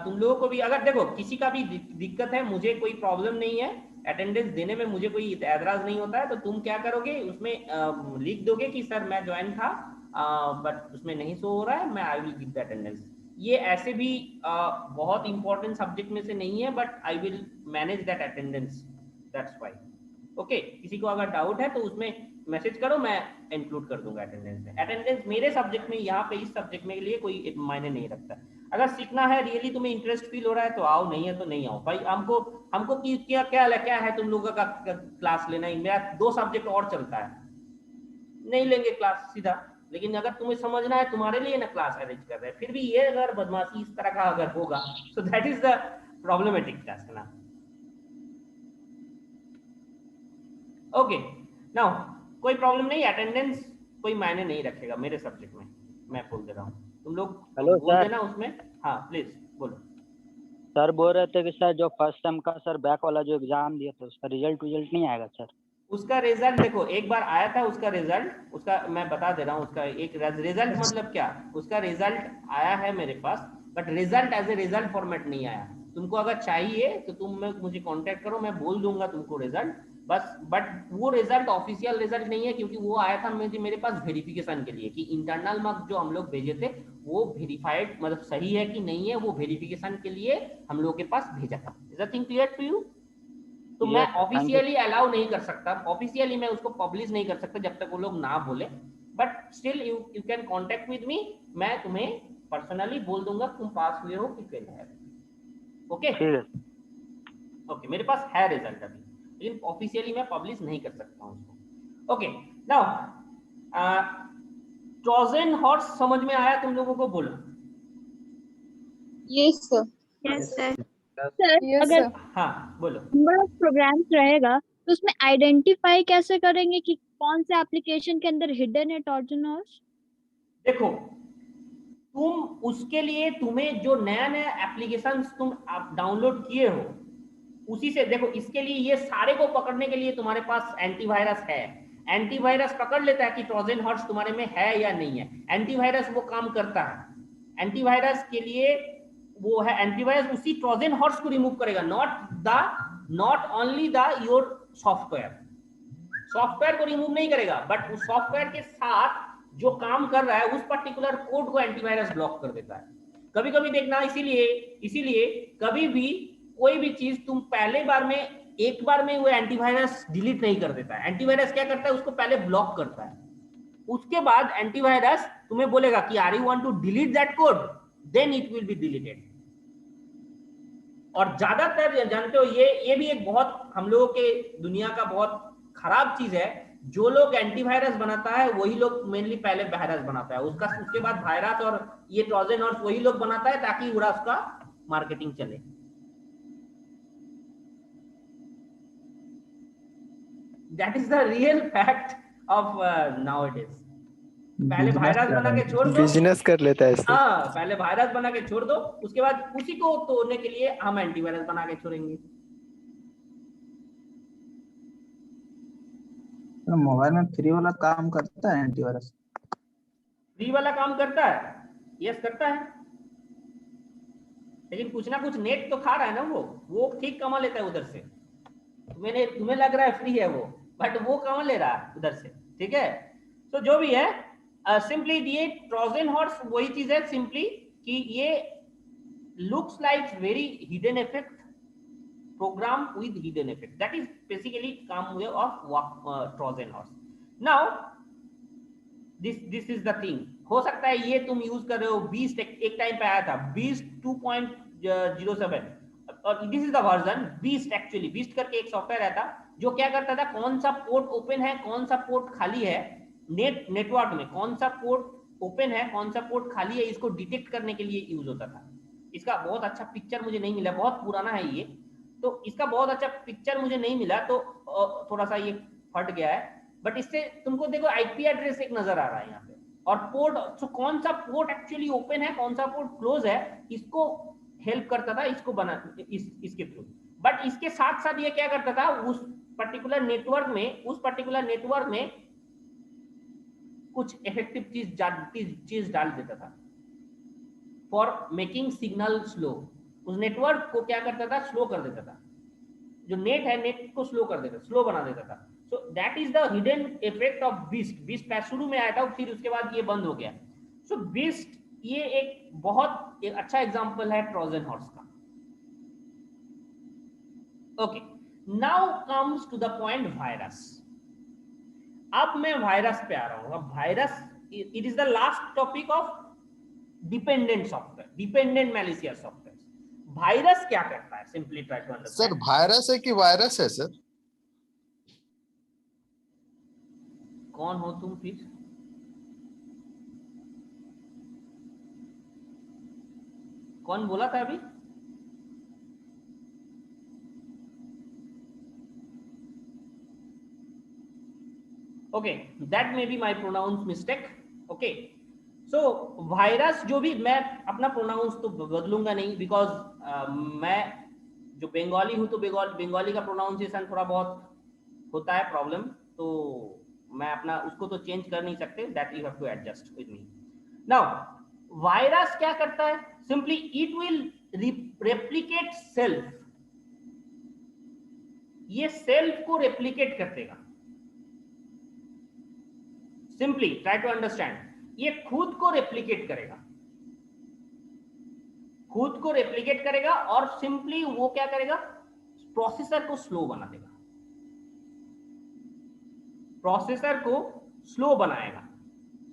तुम लोगों को भी, अगर देखो किसी का भी दिक्कत है, मुझे कोई प्रॉब्लम नहीं है, अटेंडेंस देने में मुझे कोई एतराज नहीं होता है, तो तुम क्या करोगे उसमें लिख दोगे कि सर मैं ज्वाइन था बट उसमें नहीं शो हो रहा है, मैं I will give the attendance. ये ऐसे भी बहुत इंपॉर्टेंट सब्जेक्ट में से नहीं है, but I will manage that attendance, that's why. Okay, किसी को अगर डाउट है तो उसमें मैसेज करो, मैं इंक्लूड कर दूंगा अटेंडेंस में। अटेंडेंस मेरे सब्जेक्ट में, यहाँ पे इस सब्जेक्ट में के लिए कोई मायने नहीं रखता। अगर सीखना है, रियली तुम्हें इंटरेस्ट फील हो रहा है तो आओ, नहीं है तो नहीं आओ भाई। हमको क्या है तुम लोगों का क्लास लेना ही। मेरा 2 सब्जेक्ट और चलता है, नहीं लेंगे क्लास सीधा। लेकिन अगर तुम्हें समझना है, तुम्हारे लिए ना क्लास अरेंज कर रहे हैं, फिर भी ये अगर बदमाशी इस तरह का अगर होगा, सो that is the problematic task ना। ओके, नाउ कोई प्रॉब्लम नहीं, अटेंडेंस कोई मायने नहीं रखेगा मेरे सब्जेक्ट में, मैं बोल दे रहा हूँ। तुम लोग बोल देना उसमें। हाँ प्लीज बोलो। सर बोल रहे थे कि सर जो फर्स्ट टाइम का सर बैक वाला जो एग्जाम दिया था उसका रिजल्ट नहीं आएगा सर? उसका रिजल्ट देखो, एक बार आया था उसका रिजल्ट, उसका मैं बता दे रहा हूँ। उसका एक रिजल्ट मतलब क्या, उसका रिजल्ट आया है मेरे पास, but result as a result format नहीं आया। तुमको अगर चाहिए तो तुम मुझे कांटेक्ट करो, मैं बोल दूंगा तुमको रिजल्ट। बस, बट वो रिजल्ट ऑफिशियल रिजल्ट नहीं है, क्योंकि वो आया था मेरे पास वेरिफिकेशन के लिए कि इंटरनल मार्क्स जो हम लोग भेजे थे वो वेरीफाइड, मतलब सही है कि नहीं है, वो वेरिफिकेशन के लिए हम लोग के पास भेजा था। Is the thing clear to you? तो मैं ऑफिशियली अलाउ नहीं कर सकता, ऑफिशियली मैं उसको पब्लिश नहीं कर सकता जब तक वो लोग ना बोले, but still you can contact with me, मैं तुम्हें पर्सनली बोल दूंगा तुम पास हुए हो कि फेल है। ओके ओके, मेरे पास है रिजल्ट अभी, लेकिन ऑफिशियली मैं पब्लिश नहीं कर सकता हूँ उसको। ओके, नाउ ट्रोजन हॉर्स समझ में आया तुम लोगों को? बोलो। Yes sir. Yes sir. Sir yes अगर सर। हाँ बोलो। नंबर ऑफ प्रोग्राम्स रहेगा तो उसमें आइडेंटिफाई कैसे करेंगे कि कौन से एप्लीकेशन के अंदर हिडन है ट्रोजन हॉर्स? देखो, तुम उसके लिए तुम्हें जो नया नया एप्लीकेशन तुम डाउनलोड किए हो उसी से देखो, इसके लिए ये सारे को पकड़ने के लिए तुम्हारे पास एंटीवायरस है। एंटीवायरस पकड़ लेता है कि ट्रोजन हॉर्स तुम्हारे में है या नहीं है। एंटीवायरस वो काम करता है। एंटीवायरस के लिए वो है, एंटीवायरस उसी ट्रोजन हॉर्स को रिमूव करेगा, not only the your software को रिमूव नहीं करेगा, बट उस सॉफ्टवेयर के साथ जो काम कर रहा है उस पर्टिकुलर कोड को एंटीवायरस ब्लॉक कर देता है। कभी कभी देखना, इसीलिए कभी भी कोई भी चीज तुम पहले बार में एक बार में वो एंटीवायरस डिलीट नहीं कर देता है। एंटीवायरस क्या करता है, उसको पहले ब्लॉक करता है, उसके बाद एंटीवायरस तुम्हें बोलेगा कि are you want to delete that code, then it will be deleted. और ज्यादातर जानते हो ये भी एक बहुत हम लोगों के दुनिया का बहुत खराब चीज है, जो लोग एंटीवायरस बनाता है वही लोग मेनली पहले वायरस बनाता है, उसके बाद वायरस और ये ट्रोजन हॉर्स वही लोग बनाता है ताकि पूरा उसका मार्केटिंग चले। That is the real fact of nowadays. पहले वायरस बना के छोड़ दो, बिजनेस कर लेता है इससे। हाँ, पहले वायरस बना के छोड़ दो, उसके बाद उसी को तोड़ने के लिए हम एंटीवायरस बना के छोड़ेंगे। मोबाइल में फ्री वाला काम करता है एंटीवायरस? फ्री वाला काम करता है, यस करता है, लेकिन कुछ ना कुछ नेट तो खा रहा है ना, वो ठीक कमा लेता है उधर से। तुम्हें लग रहा है फ्री है वो, बट वो कमा ले रहा है उधर से, ठीक है। तो जो भी है, सिंपली ये ट्रोजन हॉर्स वही चीज है सिंपली कि ये looks like very hidden effect program with hidden effect, that is basically come way of Trojan horse. Now this is the thing, हो सकता है ये तुम यूज कर रहे हो बीस्ट, एक टाइम पे आया था बीस्ट 2.07 और this is the version beast. Actually beast करके एक सॉफ्टवेयर आया था जो क्या करता था, कौन सा पोर्ट ओपन है कौन सा पोर्ट खाली है, नेटवर्क में कौन सा पोर्ट ओपन है कौन सा पोर्ट खाली है, इसको डिटेक्ट करने के लिए यूज होता था। इसका बहुत अच्छा पिक्चर मुझे नहीं मिला, बहुत पुराना है ये, तो इसका बहुत अच्छा पिक्चर मुझे नहीं मिला, तो थोड़ा सा ये फट गया है, बट इससे तुमको देखो आईपी एड्रेस एक नजर आ रहा है यहाँ पे, और पोर्ट, तो कौन सा पोर्ट एक्चुअली ओपन है कौन सा पोर्ट क्लोज है, इसको हेल्प करता था, इसको बना इसके थ्रू। बट इसके साथ साथ ये क्या करता था, उस पर्टिकुलर नेटवर्क में कुछ इफेक्टिव चीज डाल देता था फॉर मेकिंग सिग्नल स्लो। उस नेटवर्क को क्या करता था, स्लो कर देता था, जो नेट है नेट को स्लो कर देता, स्लो बना देता था। सो that is the hidden effect of beast शुरू में आया था, फिर उसके बाद ये बंद हो गया। सो बीस्ट ये एक बहुत अच्छा एग्जांपल है ट्रोजन हॉर्स का। Okay, now comes to the point virus. अब मैं वायरस पे आ रहा हूं। अब virus, it is the last topic of dependent software, dependent malicious software. वायरस क्या करता है, simply try to understand. Sir virus है कि वायरस है सर? कौन हो तुम फिर? कौन बोला था अभी? Okay, that may be my pronounce mistake. Okay, so virus, जो भी, मैं अपना प्रोनाउंस तो बदलूंगा नहीं, बिकॉज मैं जो बंगाली हूं तो बंगाली का प्रोनाउंसिएशन थोड़ा बहुत होता है प्रॉब्लम, तो मैं अपना उसको तो चेंज कर नहीं सकते, that you have to adjust with me. Now virus क्या करता है, simply it will replicate self. ये सेल्फ को रेप्लिकेट कर देगा। सिंपली ट्राई टू अंडरस्टैंड, ये खुद को रेप्लिकेट करेगा, खुद को रेप्लिकेट करेगा और सिंपली वो क्या करेगा, प्रोसेसर को स्लो बना देगा, प्रोसेसर को स्लो बनाएगा।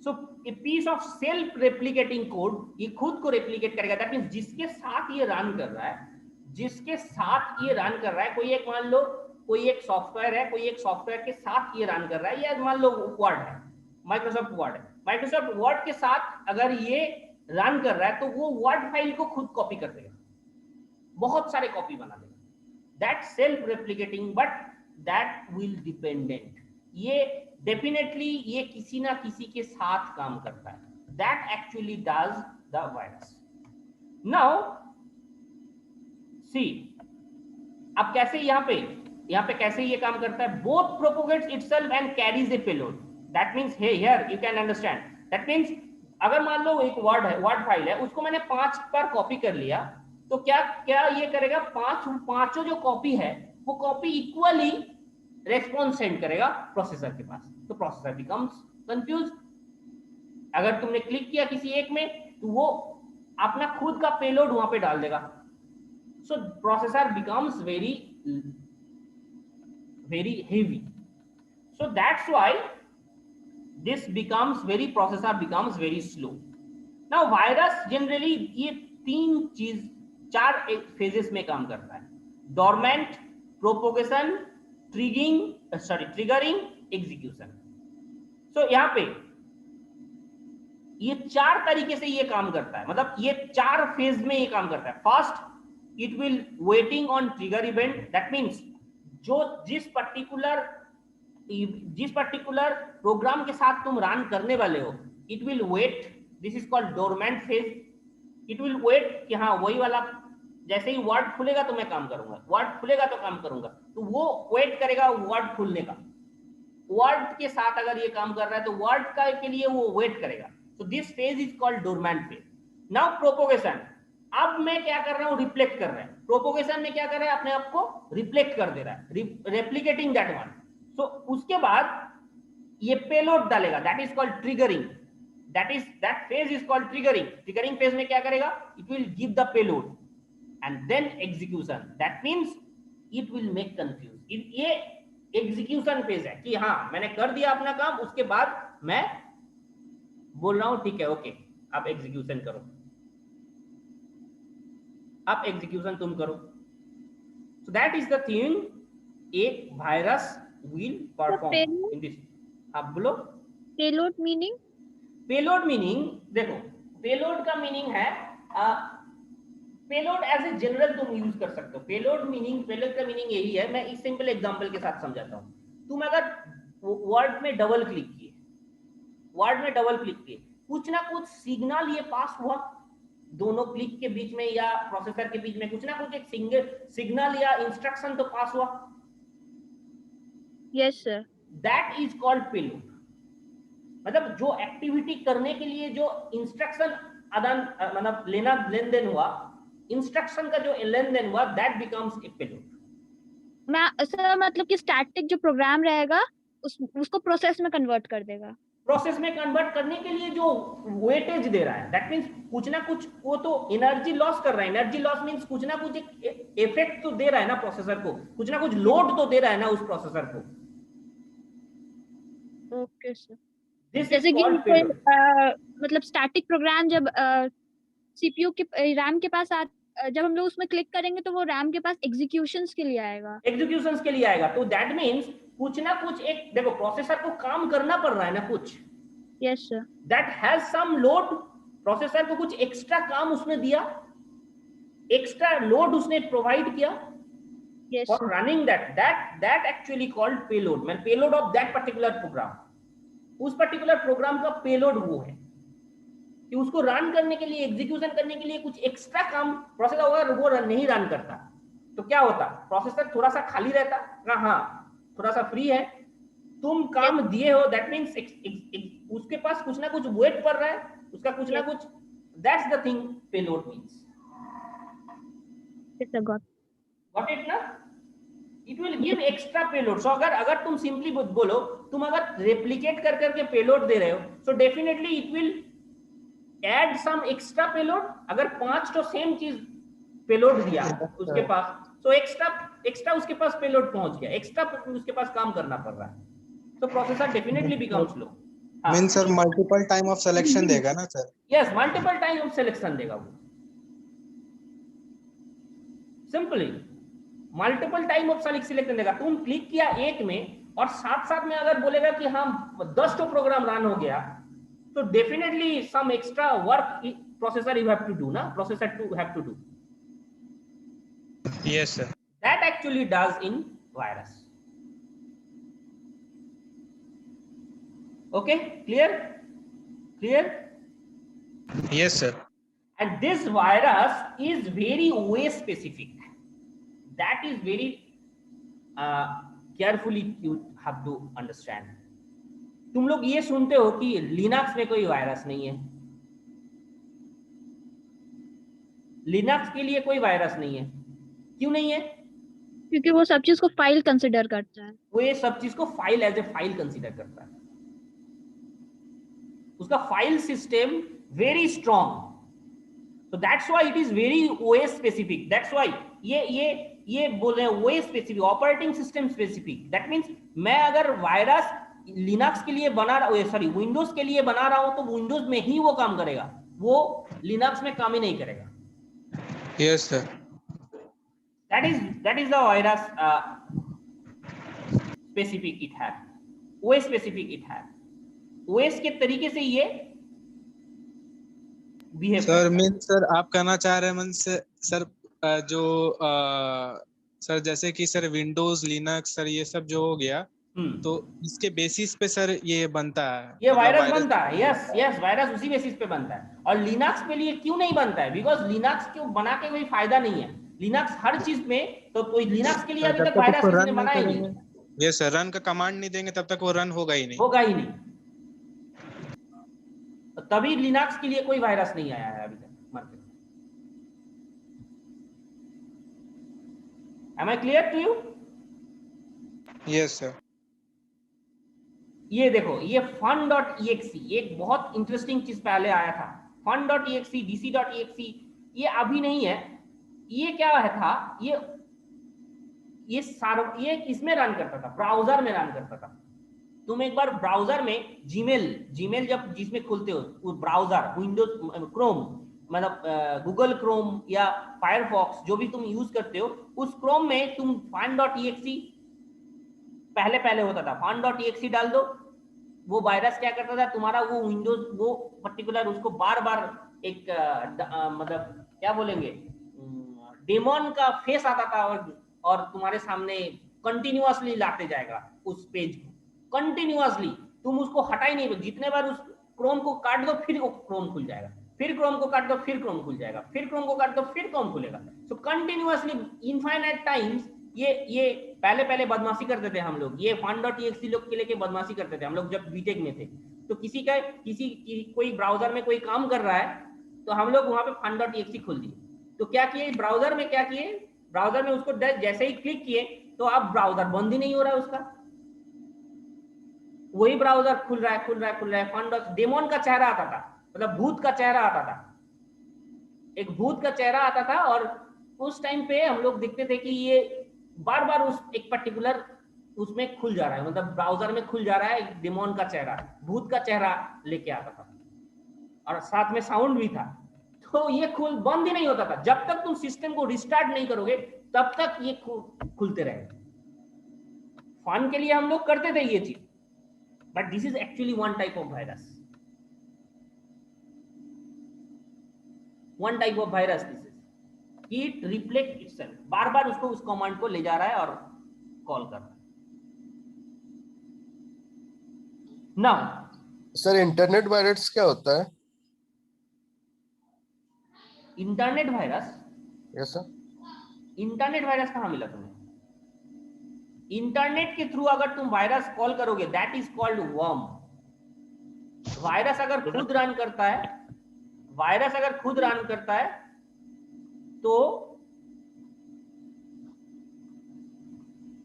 So a piece of self replicating code, ये खुद को रेप्लिकेट करेगा। दैट मींस जिसके साथ ये रन कर रहा है, जिसके साथ ये रन कर रहा है, कोई एक मान लो कोई एक सॉफ्टवेयर है, कोई एक सॉफ्टवेयर के साथ ये रन कर रहा है, या मान लो वर्ड है, माइक्रोसॉफ्ट वर्ड है, माइक्रोसॉफ्ट वर्ड के साथ अगर ये रन कर रहा है तो वो वर्ड फाइल को खुद कॉपी कर देगा, बहुत सारे कॉपी बना देगा। That self replicating, but that will dependent, ये डेफिनेटली ये किसी ना किसी के साथ काम करता है। That actually does the virus. Now see, अब कैसे यहाँ पे कैसे ये काम करता है, both propagates itself and carries A payload. That means here you can understand, that means अगर मान लो एक वर्ड है, वर्ड फाइल है, उसको मैंने 5 बार कॉपी कर लिया, तो क्या क्या ये करेगा, पांचों जो कॉपी है वो कॉपी इक्वली रेस्पॉन्स सेंड करेगा प्रोसेसर के पास। तो प्रोसेसर बिकम्स कंफ्यूज। अगर तुमने क्लिक किया किसी एक में तो वो अपना खुद का पेलोड वहां पे डाल देगा। So processor becomes very heavy. So that's why this becomes processor becomes very slow. Now virus generally ये 4 phases में काम करता है, dormant, propagation, triggering, execution. So यहाँ पे ये 4 तरीके से ये काम करता है, मतलब ये 4 फेज में ये काम करता है। First, it will waiting on trigger event, that means जिस पर्टिकुलर प्रोग्राम के साथ तुम रन करने वाले हो, it will wait, this is called dormant phase. It will wait कि हाँ वही वाला, जैसे ही वर्ड खुलेगा तो मैं काम करूंगा, वर्ड खुलेगा तो काम करूंगा, तो वो वेट करेगा वर्ड खुलने का। वर्ड के साथ अगर ये काम कर रहा है तो वर्ड का के लिए वो वेट करेगा। So this phase is called dormant phase. Now propagation, अब मैं क्या कर रहा हूँ, रिफ्लेक्ट कर रहा है। प्रोपोगेशन में क्या कर रहा है, अपने आप को रिफ्लेक्ट कर दे रहा है, रेप्लिकेटिंग दैट वन। तो उसके बाद ये पेलोड डालेगा, that is called triggering, that phase is called triggering. Triggering phase में क्या करेगा, it will give the payload and then execution, that means it will make confuse. ये एग्जीक्यूशन फेज है कि हाँ मैंने कर दिया अपना काम, उसके बाद मैं बोल रहा हूं ठीक है ओके आप एग्जीक्यूशन करो, आप एग्जीक्यूशन तुम करो। सो that is the thing A virus will perform in this। आप बोलो पेलोड मीनिंग। पेलोड मीनिंग देखो, पेलोड का मीनिंग है पेलोड एज ए जनरल तुम यूज कर सकते हो। पेलोड का मीनिंग यही है, मैं इस सिंपल एग्जांपल के साथ समझाता हूं। तुम अगर वर्ड में डबल क्लिक किए, कुछ ना कुछ सिग्नल ये पास हुआ दोनों क्लिक के बीच में या प्रोसेसर के बीच में, कुछ ना कुछ एक सिग्नल या इंस्ट्रक्शन तो पास हुआ। Yes sir. That is called payload। मतलब जो एक्टिविटी करने के लिए जो इंस्ट्रक्शन मतलब लेन देन हुआ, इंस्ट्रक्शन का जो लेन देन हुआ, that becomes a payload। मैं सर मतलब कि स्टैटिक जो प्रोग्राम रहेगा उसको प्रोसेस में कन्वर्ट कर देगा। प्रोसेस में कन्वर्ट करने के लिए जो वेटेज दे रहा है, दैट मींस कुछ ना कुछ वो तो एनर्जी लॉस कर रहा है। एनर्जी लॉस मींस कुछ ना कुछ एक इफेक्ट तो दे रहा है ना प्रोसेसर को, कुछ ना कुछ लोड तो दे रहा है ना उस प्रोसेसर को। Okay sir. जैसे कि मतलब स्टैटिक प्रोग्राम जब सीपीयू के रैम के पास जब हम लोग उसमें क्लिक करेंगे तो वो रैम के पास एग्जीक्यूशंस के लिए आएगा। तो दैट मींस कुछ ना कुछ एक देखो प्रोसेसर को काम करना पड़ रहा है ना कुछ। Yes sir. That has some load, processor को कुछ एक्स्ट्रा काम उसने दिया, एक्स्ट्रा लोड उसने प्रोवाइड किया for running that actually called payload. Man payload of that particular program, उस पर्टिकुलर प्रोग्राम का पेलोड वो है कि उसको रन करने के लिए, एग्जीक्यूशन करने के लिए कुछ एक्स्ट्रा काम प्रोसेसर अगर वो नहीं रन करता तो क्या होता, प्रोसेसर थोड़ा सा खाली रहता, हाँ थोड़ा सा फ्री है, तुम काम दिए हो, दैट मींस उसके पास कुछ ना कुछ वेट पड़ रहा है, उसका कुछ ना कुछ, that's the thing payload means. Got it ना? It will give extra payload. So अगर तुम सिंपली बोलो, तुम अगर रेप्लिकेट कर करके पेलोड दे रहे हो, so definitely it will add some extra payload. अगर 5 तो सेम चीज पेलोड दिया उसके पास, तो एक्स्ट्रा उसके पास पेलोड पहुंच गया, एक्स्ट्रा उसके पास काम करना पड़ रहा है, तो processor definitely become slow. Mean sir multiple time of selection देगा ना sir? Yes, multiple time of selection देगा वो, simply multiple time of selection देगा। तुम क्लिक किया एक में और साथ में अगर बोलेगा कि हाँ 10 तो प्रोग्राम रन हो गया, तो definitely some extra work processor you have to do ना, processor to have to do. Yes sir. That actually does in virus. Okay, clear? Yes sir. And this virus is very OS specific. That is very carefully you have to understand. तुम लोग ये सुनते हो कि Linux में कोई virus नहीं है, लिनक्स के लिए कोई वायरस नहीं है। क्यों नहीं है? क्योंकि वो सब चीज को फाइल कंसिडर करता है, वो ये सब चीज को file as a file consider करता है, उसका file system very strong. So that's why it is very OS specific. That's why ये बोल रहे हैं OS specific, operating system specific. That means मैं अगर वायरस लिनक्स के लिए बना रहा हूँ, सॉरी विंडोज के लिए बना रहा हूँ, तो विंडोज में ही वो काम करेगा, वो लिनक्स में काम ही नहीं करेगा। Yes sir. That is the virus specific it has, OS specific it has, OS के तरीके से ये सर मीन सर आप कहना चाह रहे हैं सर जो सर जैसे कि सर विंडोज लिनक्स सर ये सब जो हो गया, तो इसके बेसिस पे सर ये बनता है, ये वायरस बनता है। यस वायरस उसी बेसिस पे बनता है। और लिनक्स पे लिए क्यों नहीं बनता है? बिकॉज लिनक्स को बना के कोई फायदा नहीं है, लिनक्स हर चीज में, तो कोई लिनक्स के लिए अभी तक वायरस किसी ने बनाया ही नहीं। ये सर रन का कमांड नहीं देंगे तब तक वो रन होगा ही नहीं, तभी लिनक्स के लिए कोई वायरस नहीं आया है अभी तक मार्केट में। Am I clear to you? Yes sir. ये देखो, ये fun.exe एक बहुत इंटरेस्टिंग चीज पहले आया था, fun.exe, dc.exe, ये अभी नहीं है। ये क्या है था, ये इसमें रन करता था, ब्राउजर में रन करता था। तुम एक बार ब्राउजर में जीमेल जब जिसमें खुलते हो, वो ब्राउजर विंडोज क्रोम मतलब गूगल क्रोम या फायरफॉक्स जो भी तुम यूज करते हो, उस क्रोम में तुम fun.exe पहले होता था, fun.exe डाल दो, वो वायरस क्या करता था, तुम्हारा वो विंडोज वो पर्टिकुलर उसको बार बार एक मतलब क्या बोलेंगे, डेमोन का फेस आता था और तुम्हारे सामने कंटिन्यूअसली लाते जाएगा उस पेज को, कंटिन्यूअसली तुम उसको हटा ही नहीं, जितने बार उस क्रोम को काट दो फिर वो क्रोम खुल जाएगा, फिर क्रोम को काट दो फिर क्रोम खुल जाएगा, फिर क्रोम को काट दो फिर क्रोम खुलेगा। सो कंटिन्यूअसली इनफाइनाइट टाइम्स ये पहले बदमाशी करते थे हम लोग, ये fun.exe लोग के लेके बदमाशी करते थे हम लोग जब बीटेक में थे। तो कोई ब्राउजर में कोई काम कर रहा है, तो हम लोग वहां पे fun.exe खोल दिए। तो क्या किए ब्राउजर में उसको जैसे ही क्लिक किए तो अब ब्राउजर बंद ही नहीं हो रहा है उसका, वही ब्राउजर खुल रहा है। fun.exe डेमोन का चेहरा आता था, मतलब भूत का चेहरा आता था, एक भूत का चेहरा आता था, और उस टाइम पे हम लोग देखते थे कि ये बार बार उस एक पर्टिकुलर उसमें खुल जा रहा है, मतलब ब्राउजर में खुल जा रहा है, डेमोन का चेहरा, भूत का चेहरा लेके आता था, और साथ में साउंड भी था। तो ये बंद ही नहीं होता था, जब तक तुम सिस्टम को रिस्टार्ट नहीं करोगे तब तक ये खुलते रहेगा। फन के लिए हम लोग करते थे ये चीज, but this is actually one type of virus, one type of virus. This is it reflect itself, बार बार उसको उस कमांड को ले जा रहा है और कॉल कर रहा है। नाउ सर इंटरनेट वायरस क्या होता है? Internet virus? Yes sir. Internet virus कहां मिला तुम्हें? इंटरनेट के थ्रू अगर तुम वायरस कॉल करोगे, that is called worm. Virus अगर खुद रन करता है, तो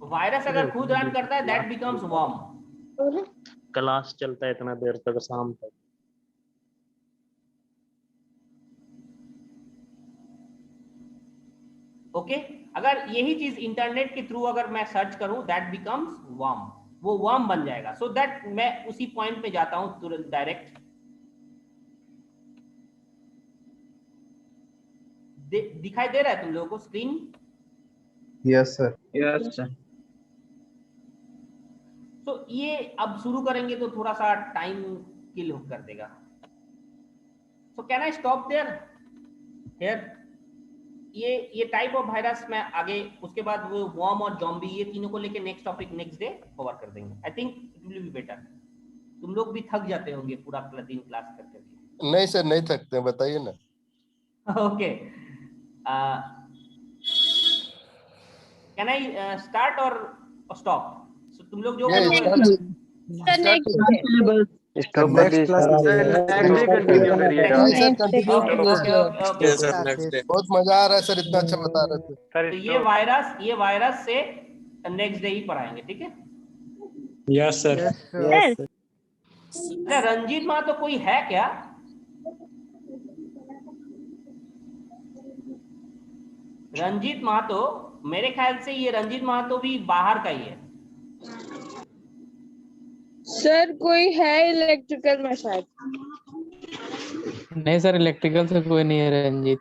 वायरस अगर खुद रन करता है दैट बिकम्स वर्म। क्लास चलता है इतना देर तक शाम तक। ओके अगर यही चीज इंटरनेट के थ्रू अगर मैं सर्च करूं दैट बिकम्स वर्म, वो वर्म बन जाएगा। सो दैट मैं उसी पॉइंट पे जाता हूं तुरंत डायरेक्ट। दिखाई दे रहा है तुम लोगों को screen? Yes sir. Yes sir. तो ये अब शुरू करेंगे तो थोड़ा सा टाइम किल कर देगा। So can I stop there here? ये टाइप ऑफ वायरस में आगे उसके बाद वो वर्म और जॉम्बी ये तीनों को लेके next topic next day cover कर देंगे। I think it will be better. तुम लोग भी थक जाते होंगे पूरा 3 क्लास करके। नहीं सर नहीं थकते, बताइए ना। ओके कैन आई स्टार्ट और स्टॉप? सो तुम लोग जो बहुत मजा आ रहा है सर, इतना अच्छा बता रहे थे। तो ये वायरस से नेक्स्ट डे ही पढ़ाएंगे, ठीक है? Yes sir. अच्छा रंजीत माँ तो कोई है क्या? रंजीत मातो, मेरे ख्याल से ये रंजीत मातो भी बाहर का ही है। सर कोई है इलेक्ट्रिकल में शायद? नहीं सर इलेक्ट्रिकल से कोई नहीं है रंजीत।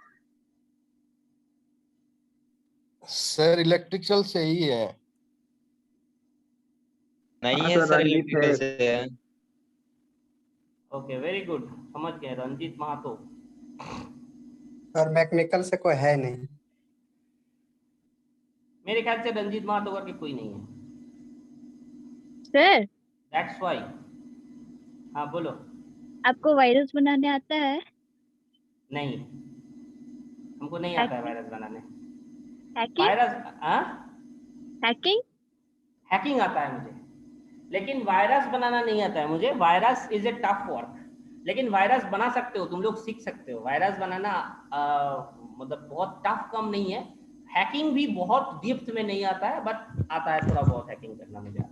सर इलेक्ट्रिकल से ही है। नहीं है सर इलेक्ट्रिकल से है। ओके वेरी गुड, समझ गए रंजीत मातो। और मैकेनिकल से कोई है नहीं। मेरे ख्याल से रंजीत मातो करके कोई नहीं है सर। That's why. हाँ बोलो। आपको वायरस बनाने आता है? नहीं हमको नहीं आता है वायरस बनाने। हैकिंग? Virus hacking? हैकिंग आता है मुझे, लेकिन वायरस बनाना नहीं आता है मुझे। Virus is a tough work, लेकिन वायरस बना सकते हो तुम लोग, सीख सकते हो। वायरस बनाना मतलब बहुत टफ काम नहीं है। हैकिंग भी बहुत डेप्थ में नहीं आता है, बट आता है थोड़ा बहुत हैकिंग करना मुझे आता है।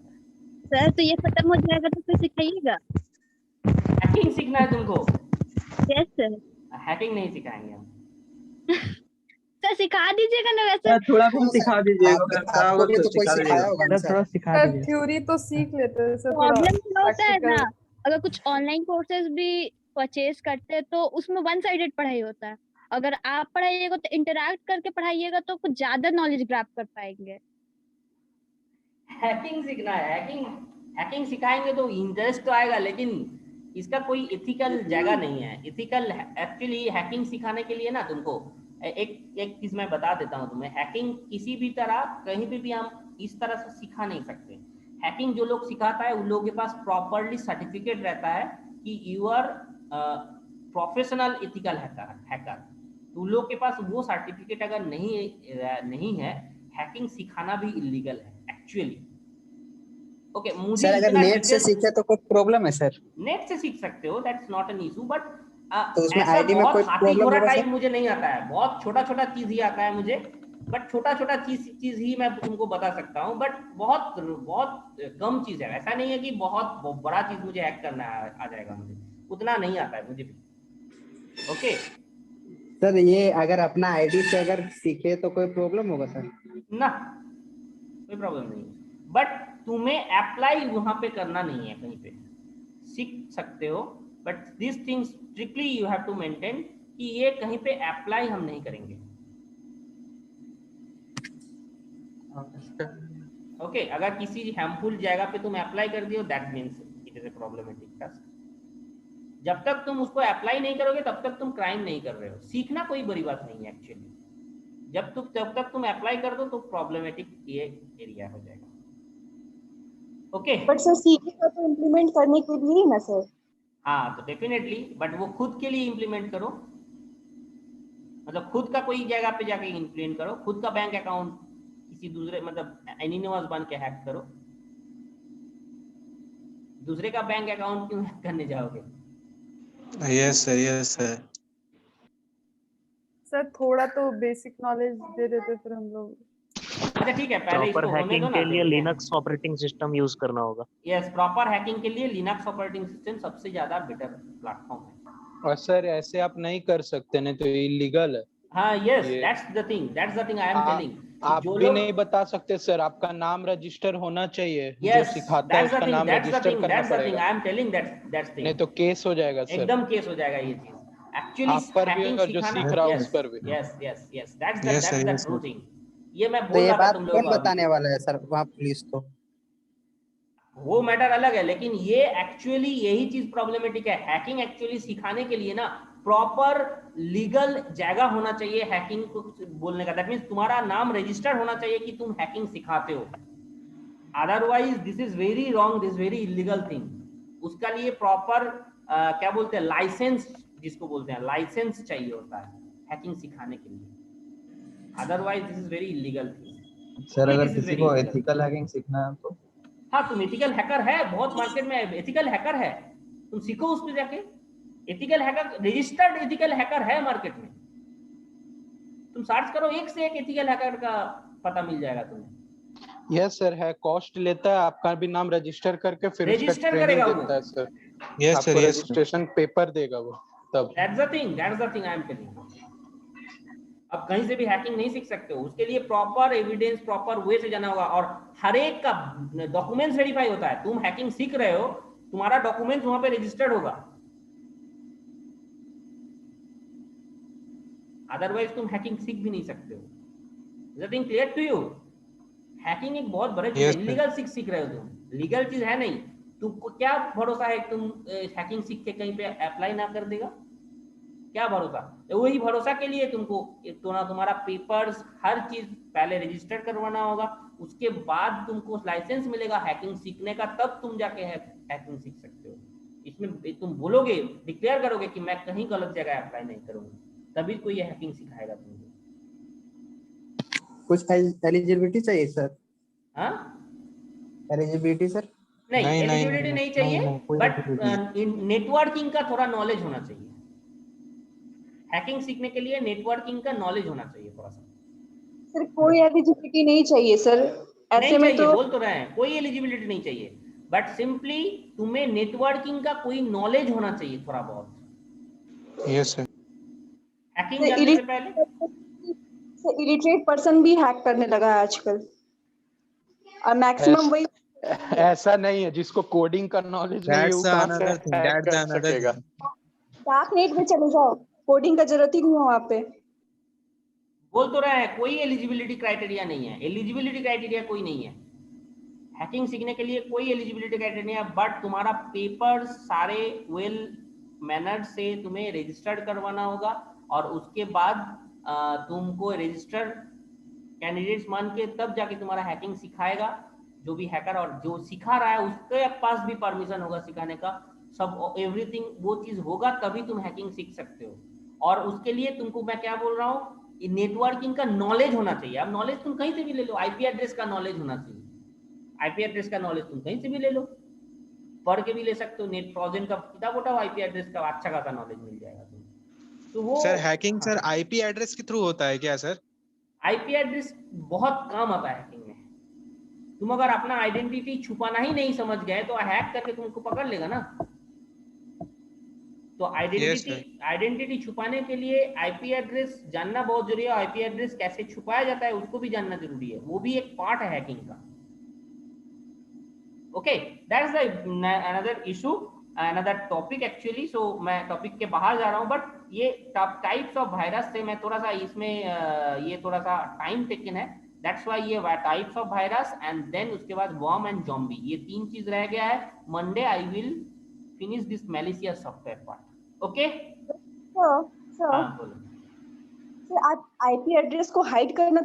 सर तो ये खत्म हो जाएगा तो फिर सिखाइएगा। हैकिंग सीखना है तुमको? Yes sir. हैकिंग नहीं सिखाएंगे हम। सर सिखा दीजिएगा ना वैसे। थोड़ा बहुत सिखा दीजिएगा। थोड़ा सिखा दीजिए। थ्योरी तो सीख लेते हैं सर। प्रॉब्लम क्या होता है ना, अगर कुछ ऑनलाइन कोर्सेज भी परचेज करते हैं तो उसमें वन साइडेड पढ़ाई होता है। अगर आप पढ़ाइएगा तो इंटरैक्ट करके पढ़ाइएगा तो कुछ ज्यादा नॉलेज ग्रैब कर पाएंगे। हैकिंग सीखना है। हैकिंग सिखाएंगे तो इंटरेस्ट तो आएगा, लेकिन इसका कोई एथिकल जगह नहीं है। एथिकल एक्चुअली हैकिंग सिखाने के लिए ना तुमको एक चीज मैं बता देता हूँ तुम्हें। हैकिंग किसी भी तरह कहीं पे भी हम इस तरह से सिखा नहीं सकते। हैकिंग जो लोग सिखाता है उन लोगों के पास प्रॉपरली सर्टिफिकेट रहता है कि you are professional ethical hacker. तो उन लोग के पास वो सर्टिफिकेट अगर नहीं है, हैकिंग सिखाना भी इलीगल है एक्चुअली। ओके मुझे सर अगर नेट से सीखे तो कोई प्रॉब्लम है सर? नेट से सीख सकते हो, that's not an issue, but तो उसमें आईडी में कोई प्रॉब्लम होगा टाइप सर? मुझे नहीं आता है। बहुत छोटा चीज ही आता है मुझे, बट छोटा चीज ही मैं तुमको बता सकता हूँ। बट बहुत कम चीज है। ऐसा नहीं है कि बहुत बड़ा चीज मुझे हैक करना आ जाएगा। मुझे उतना नहीं आता है मुझे भी। ओके सर ये अगर अपना आईडी से अगर सीखे तो कोई प्रॉब्लम होगा सर? ना कोई प्रॉब्लम नहीं, बट तुम्हें अप्लाई वहां पे करना नहीं है। कहीं पे सीख सकते हो, but this things strictly you have to maintain कि ये कहीं पे अप्लाई हम नहीं करेंगे। ओके अगर किसी हार्मफुल जगह पे तुम अप्लाई कर दियो that means it is A problematic task. जब तक तुम उसको अप्लाई नहीं करोगे तब तक तुम क्राइम नहीं कर रहे हो। सीखना कोई बड़ी बात नहीं है एक्चुअली। जब तक तुम अप्लाई कर दो तो प्रॉब्लमेटिक ये एरिया हो जाएगा। ओके बट सर सीखेगा तो इम्प्लीमेंट करने के लिए ना सर? हाँ तो डेफिनेटली, बट वो खुद के लिए इम्प्लीमेंट करो। मतलब खुद का कोई जगह पे जाके इम्प्लीमेंट करो। खुद का बैंक अकाउंट किसी दूसरे मतलब एनिमस बन के हैक करो। दूसरे का बैंक अकाउंट क्यों हैक करने जाओगे? Yes sir. सर थोड़ा तो बेसिक नॉलेज दे देते फिर हम लोग। अच्छा ठीक है, पहले इसको प्रॉपर होने दो हैकिंग ना, के लिए देखते हैं। लिनक्स ऑपरेटिंग सिस्टम यूज करना होगा। यस, प्रॉपर हैकिंग के लिए लिनक्स ऑपरेटिंग सिस्टम सबसे ज्यादा बेटर प्लेटफॉर्म है। और सर ऐसे आप नहीं कर सकते, नहीं तो इलीगल है। हाँ यस, ये that's the thing I am telling. आप जो भी लोग नहीं बता सकते सर, आपका नाम रजिस्टर होना चाहिए। जो यस, सिखाता है उसका नाम रजिस्टर करना पड़ेगा, I am telling that's thing. नहीं तो केस हो जाएगा सर। एकदम केस हो जाएगा ये चीज। एक्चुअली आप पर भी हैकिंग और जो सिखाना, सीख रहा है यस उस पर भी। Yes yes yes, that's Yes, sir, the yes, true sir. Thing. ये मैं तो बोल ये रहा था बात तुम लोगों कौन को अभी। बताने वाला है सर वहाँ पुलिस को? वो मैटर अलग है, लेकिन ये एक्चुअली यही चीज प्रॉब्लमेटिक है। हैकिंग एक्चुअली सिखाने के लिए ना प्रॉपर लीगल जगह होना चाहिए हैकिंग को बोलने का। दैट मींस तुम्हारा नाम रजिस्टर्ड होना चाहिए कि तुम हैकिंग सिखाते हो। Otherwise this is very wrong, this very illegal thing. उसका लिए प्रॉपर क्या बोलते हैं, लाइसेंस जिसको बोलते हैं, लाइसेंस चाहिए होता है हैकिंग सिखाने के लिए। Otherwise this is very illegal thing. Sir अगर किसी को एथिकल हैकिंग सीखना है तो? हाँ, तुम एथिकल हैकर है, बहुत मार्केट में एथिकल हैकर है, तुम सीखो उस पे जाके। Ethical hacker, registered ethical hacker है मार्केट में, तुम सर्च करो, एक से एक एथिकल हैकर का पता मिल जाएगा तुम्हें। यस सर है, कॉस्ट लेता है, आपका भी नाम रजिस्टर करके फिर उसका रजिस्टर ट्रेनिंग करेगा वो। देता है सर। Yes, sir, आपको yes, sir. रजिस्ट्रेशन पेपर देगा वो तब। That's the thing I am telling. अब कहीं से भी हैकिंग नहीं सीख सकते हो, उसके लिए प्रॉपर एविडेंस, प्रॉपर वे से जाना होगा, और हर एक का डॉक्यूमेंट्स वेरीफाई होता है। तुम हैकिंग सीख रहे हो, तुम्हारा डॉक्यूमेंट्स वहां पे रजिस्टर्ड होगा, अदरवाइज तुम हैकिंग सीख भी नहीं सकते हो। Is the thing clear to you? Hacking एक बहुत बड़ा चीज है, इलीगल सीख रहे हो तुम, लीगल चीज है नहीं। तुमको क्या भरोसा है तुम हैकिंग सीख के कहीं पे अप्लाई ना कर देगा? क्या भरोसा? वही भरोसा के लिए तुमको तुम्हारा पेपर्स हर चीज पहले रजिस्टर करवाना होगा, उसके बाद तुमको लाइसेंस मिलेगा हैकिंग सीखने का, तब तुम जाके हैकिंग सीख सकते हो। इसमें तुम बोलोगे, डिक्लेयर करोगे कि मैं कहीं गलत जगह अप्लाई नहीं करूंगा, तभी कोई ये हैकिंग सिखाएगा तुमको। कुछ एलिजिबिलिटी चाहिए सर? हाँ, एलिजिबिलिटी सर? नहीं एलिजिबिलिटी नहीं चाहिए, बट नेटवर्किंग का थोड़ा नॉलेज होना चाहिए। हैकिंग सीखने के लिए नेटवर्किंग का नॉलेज होना चाहिए थोड़ा सा। सर कोई एलिजिबिलिटी नहीं चाहिए सर, ऐसे में तो बोल तो रहे हैं कोई एलिजिबिलिटी नहीं चाहिए, बट सिंपली तुम्हें नेटवर्किंग का कोई नॉलेज होना चाहिए थोड़ा बहुत। Yes sir. हैकिंग जानने से पहले इलिटरेट पर्सन भी हैक करने लगा है आजकल, और मैक्सिमम वही। ऐसा नहीं है, जिसको कोडिंग का नॉलेज नहीं है वो कहाँ से हैक कर सकेगा? डार्क नेट में चले जाओ, कोडिंग का जरूरत ही नहीं है वहाँ पे। बोल तो रहे हैं कोई एलिजिबिलिटी क्राइटेरिया नहीं है, एलिजिबिलिटी क्राइटेरिया कोई नहीं है हैकिंग सीखने के लिए, कोई एलिजिबिलिटी क्राइटेरिया नहीं है, बट तुम्हारा पेपर सारे वेल मैनर्ड से तुम्हें रजिस्टर्ड करवाना होगा, और उसके बाद तुमको रजिस्टर्ड कैंडिडेट्स मान के तब जाके तुम्हारा हैकिंग सिखाएगा जो भी हैकर, और जो सिखा रहा है उसके पास भी परमिशन होगा सिखाने का, सब एवरीथिंग वो चीज होगा, तभी तुम हैकिंग सीख सकते हो। और उसके लिए तुमको मैं क्या बोल रहा हूँ, नेटवर्किंग का नॉलेज होना चाहिए। अब नॉलेज तुम कहीं से भी ले लो, आईपी एड्रेस का नॉलेज होना चाहिए, आईपी एड्रेस का नॉलेज तुम कहीं से भी ले लो, पढ़ के भी ले सकते हो, नेट फ्रोजन का किताब उठाओ, आईपी एड्रेस का अच्छा खासा नॉलेज मिल जाएगा तुम। तो वो sir hacking sir IP address के थ्रू होता है क्या सर? आईपी एड्रेस बहुत काम आता है हैकिंग में। तुम अगर अपना आइडेंटिटी छुपाना ही नहीं समझ गए तो हैक करके तुमको पकड़ लेगा ना। तो आइडेंटिटी छुपाने के लिए आईपी एड्रेस जानना बहुत जरूरी है। आईपी एड्रेस कैसे छुपाया जाता है उसको भी जानना जरूरी है, वो भी एक पार्ट है हैकिंग का। Okay, that's the another issue, another topic actually. So मैं टॉपिक के बाहर जा रहा हूँ, बट ये टाइप्स ऑफ वायरस से मैं थोड़ा सा इसमें ये थोड़ा सा टाइम टेकन है, दैट्स व्हाई ये types of virus and then उसके बाद वर्म एंड ज़ॉम्बी, ये 3 चीज रह गया है। Monday I will finish this malicious software part. Okay sir आप आईपी एड्रेस को हाइड करना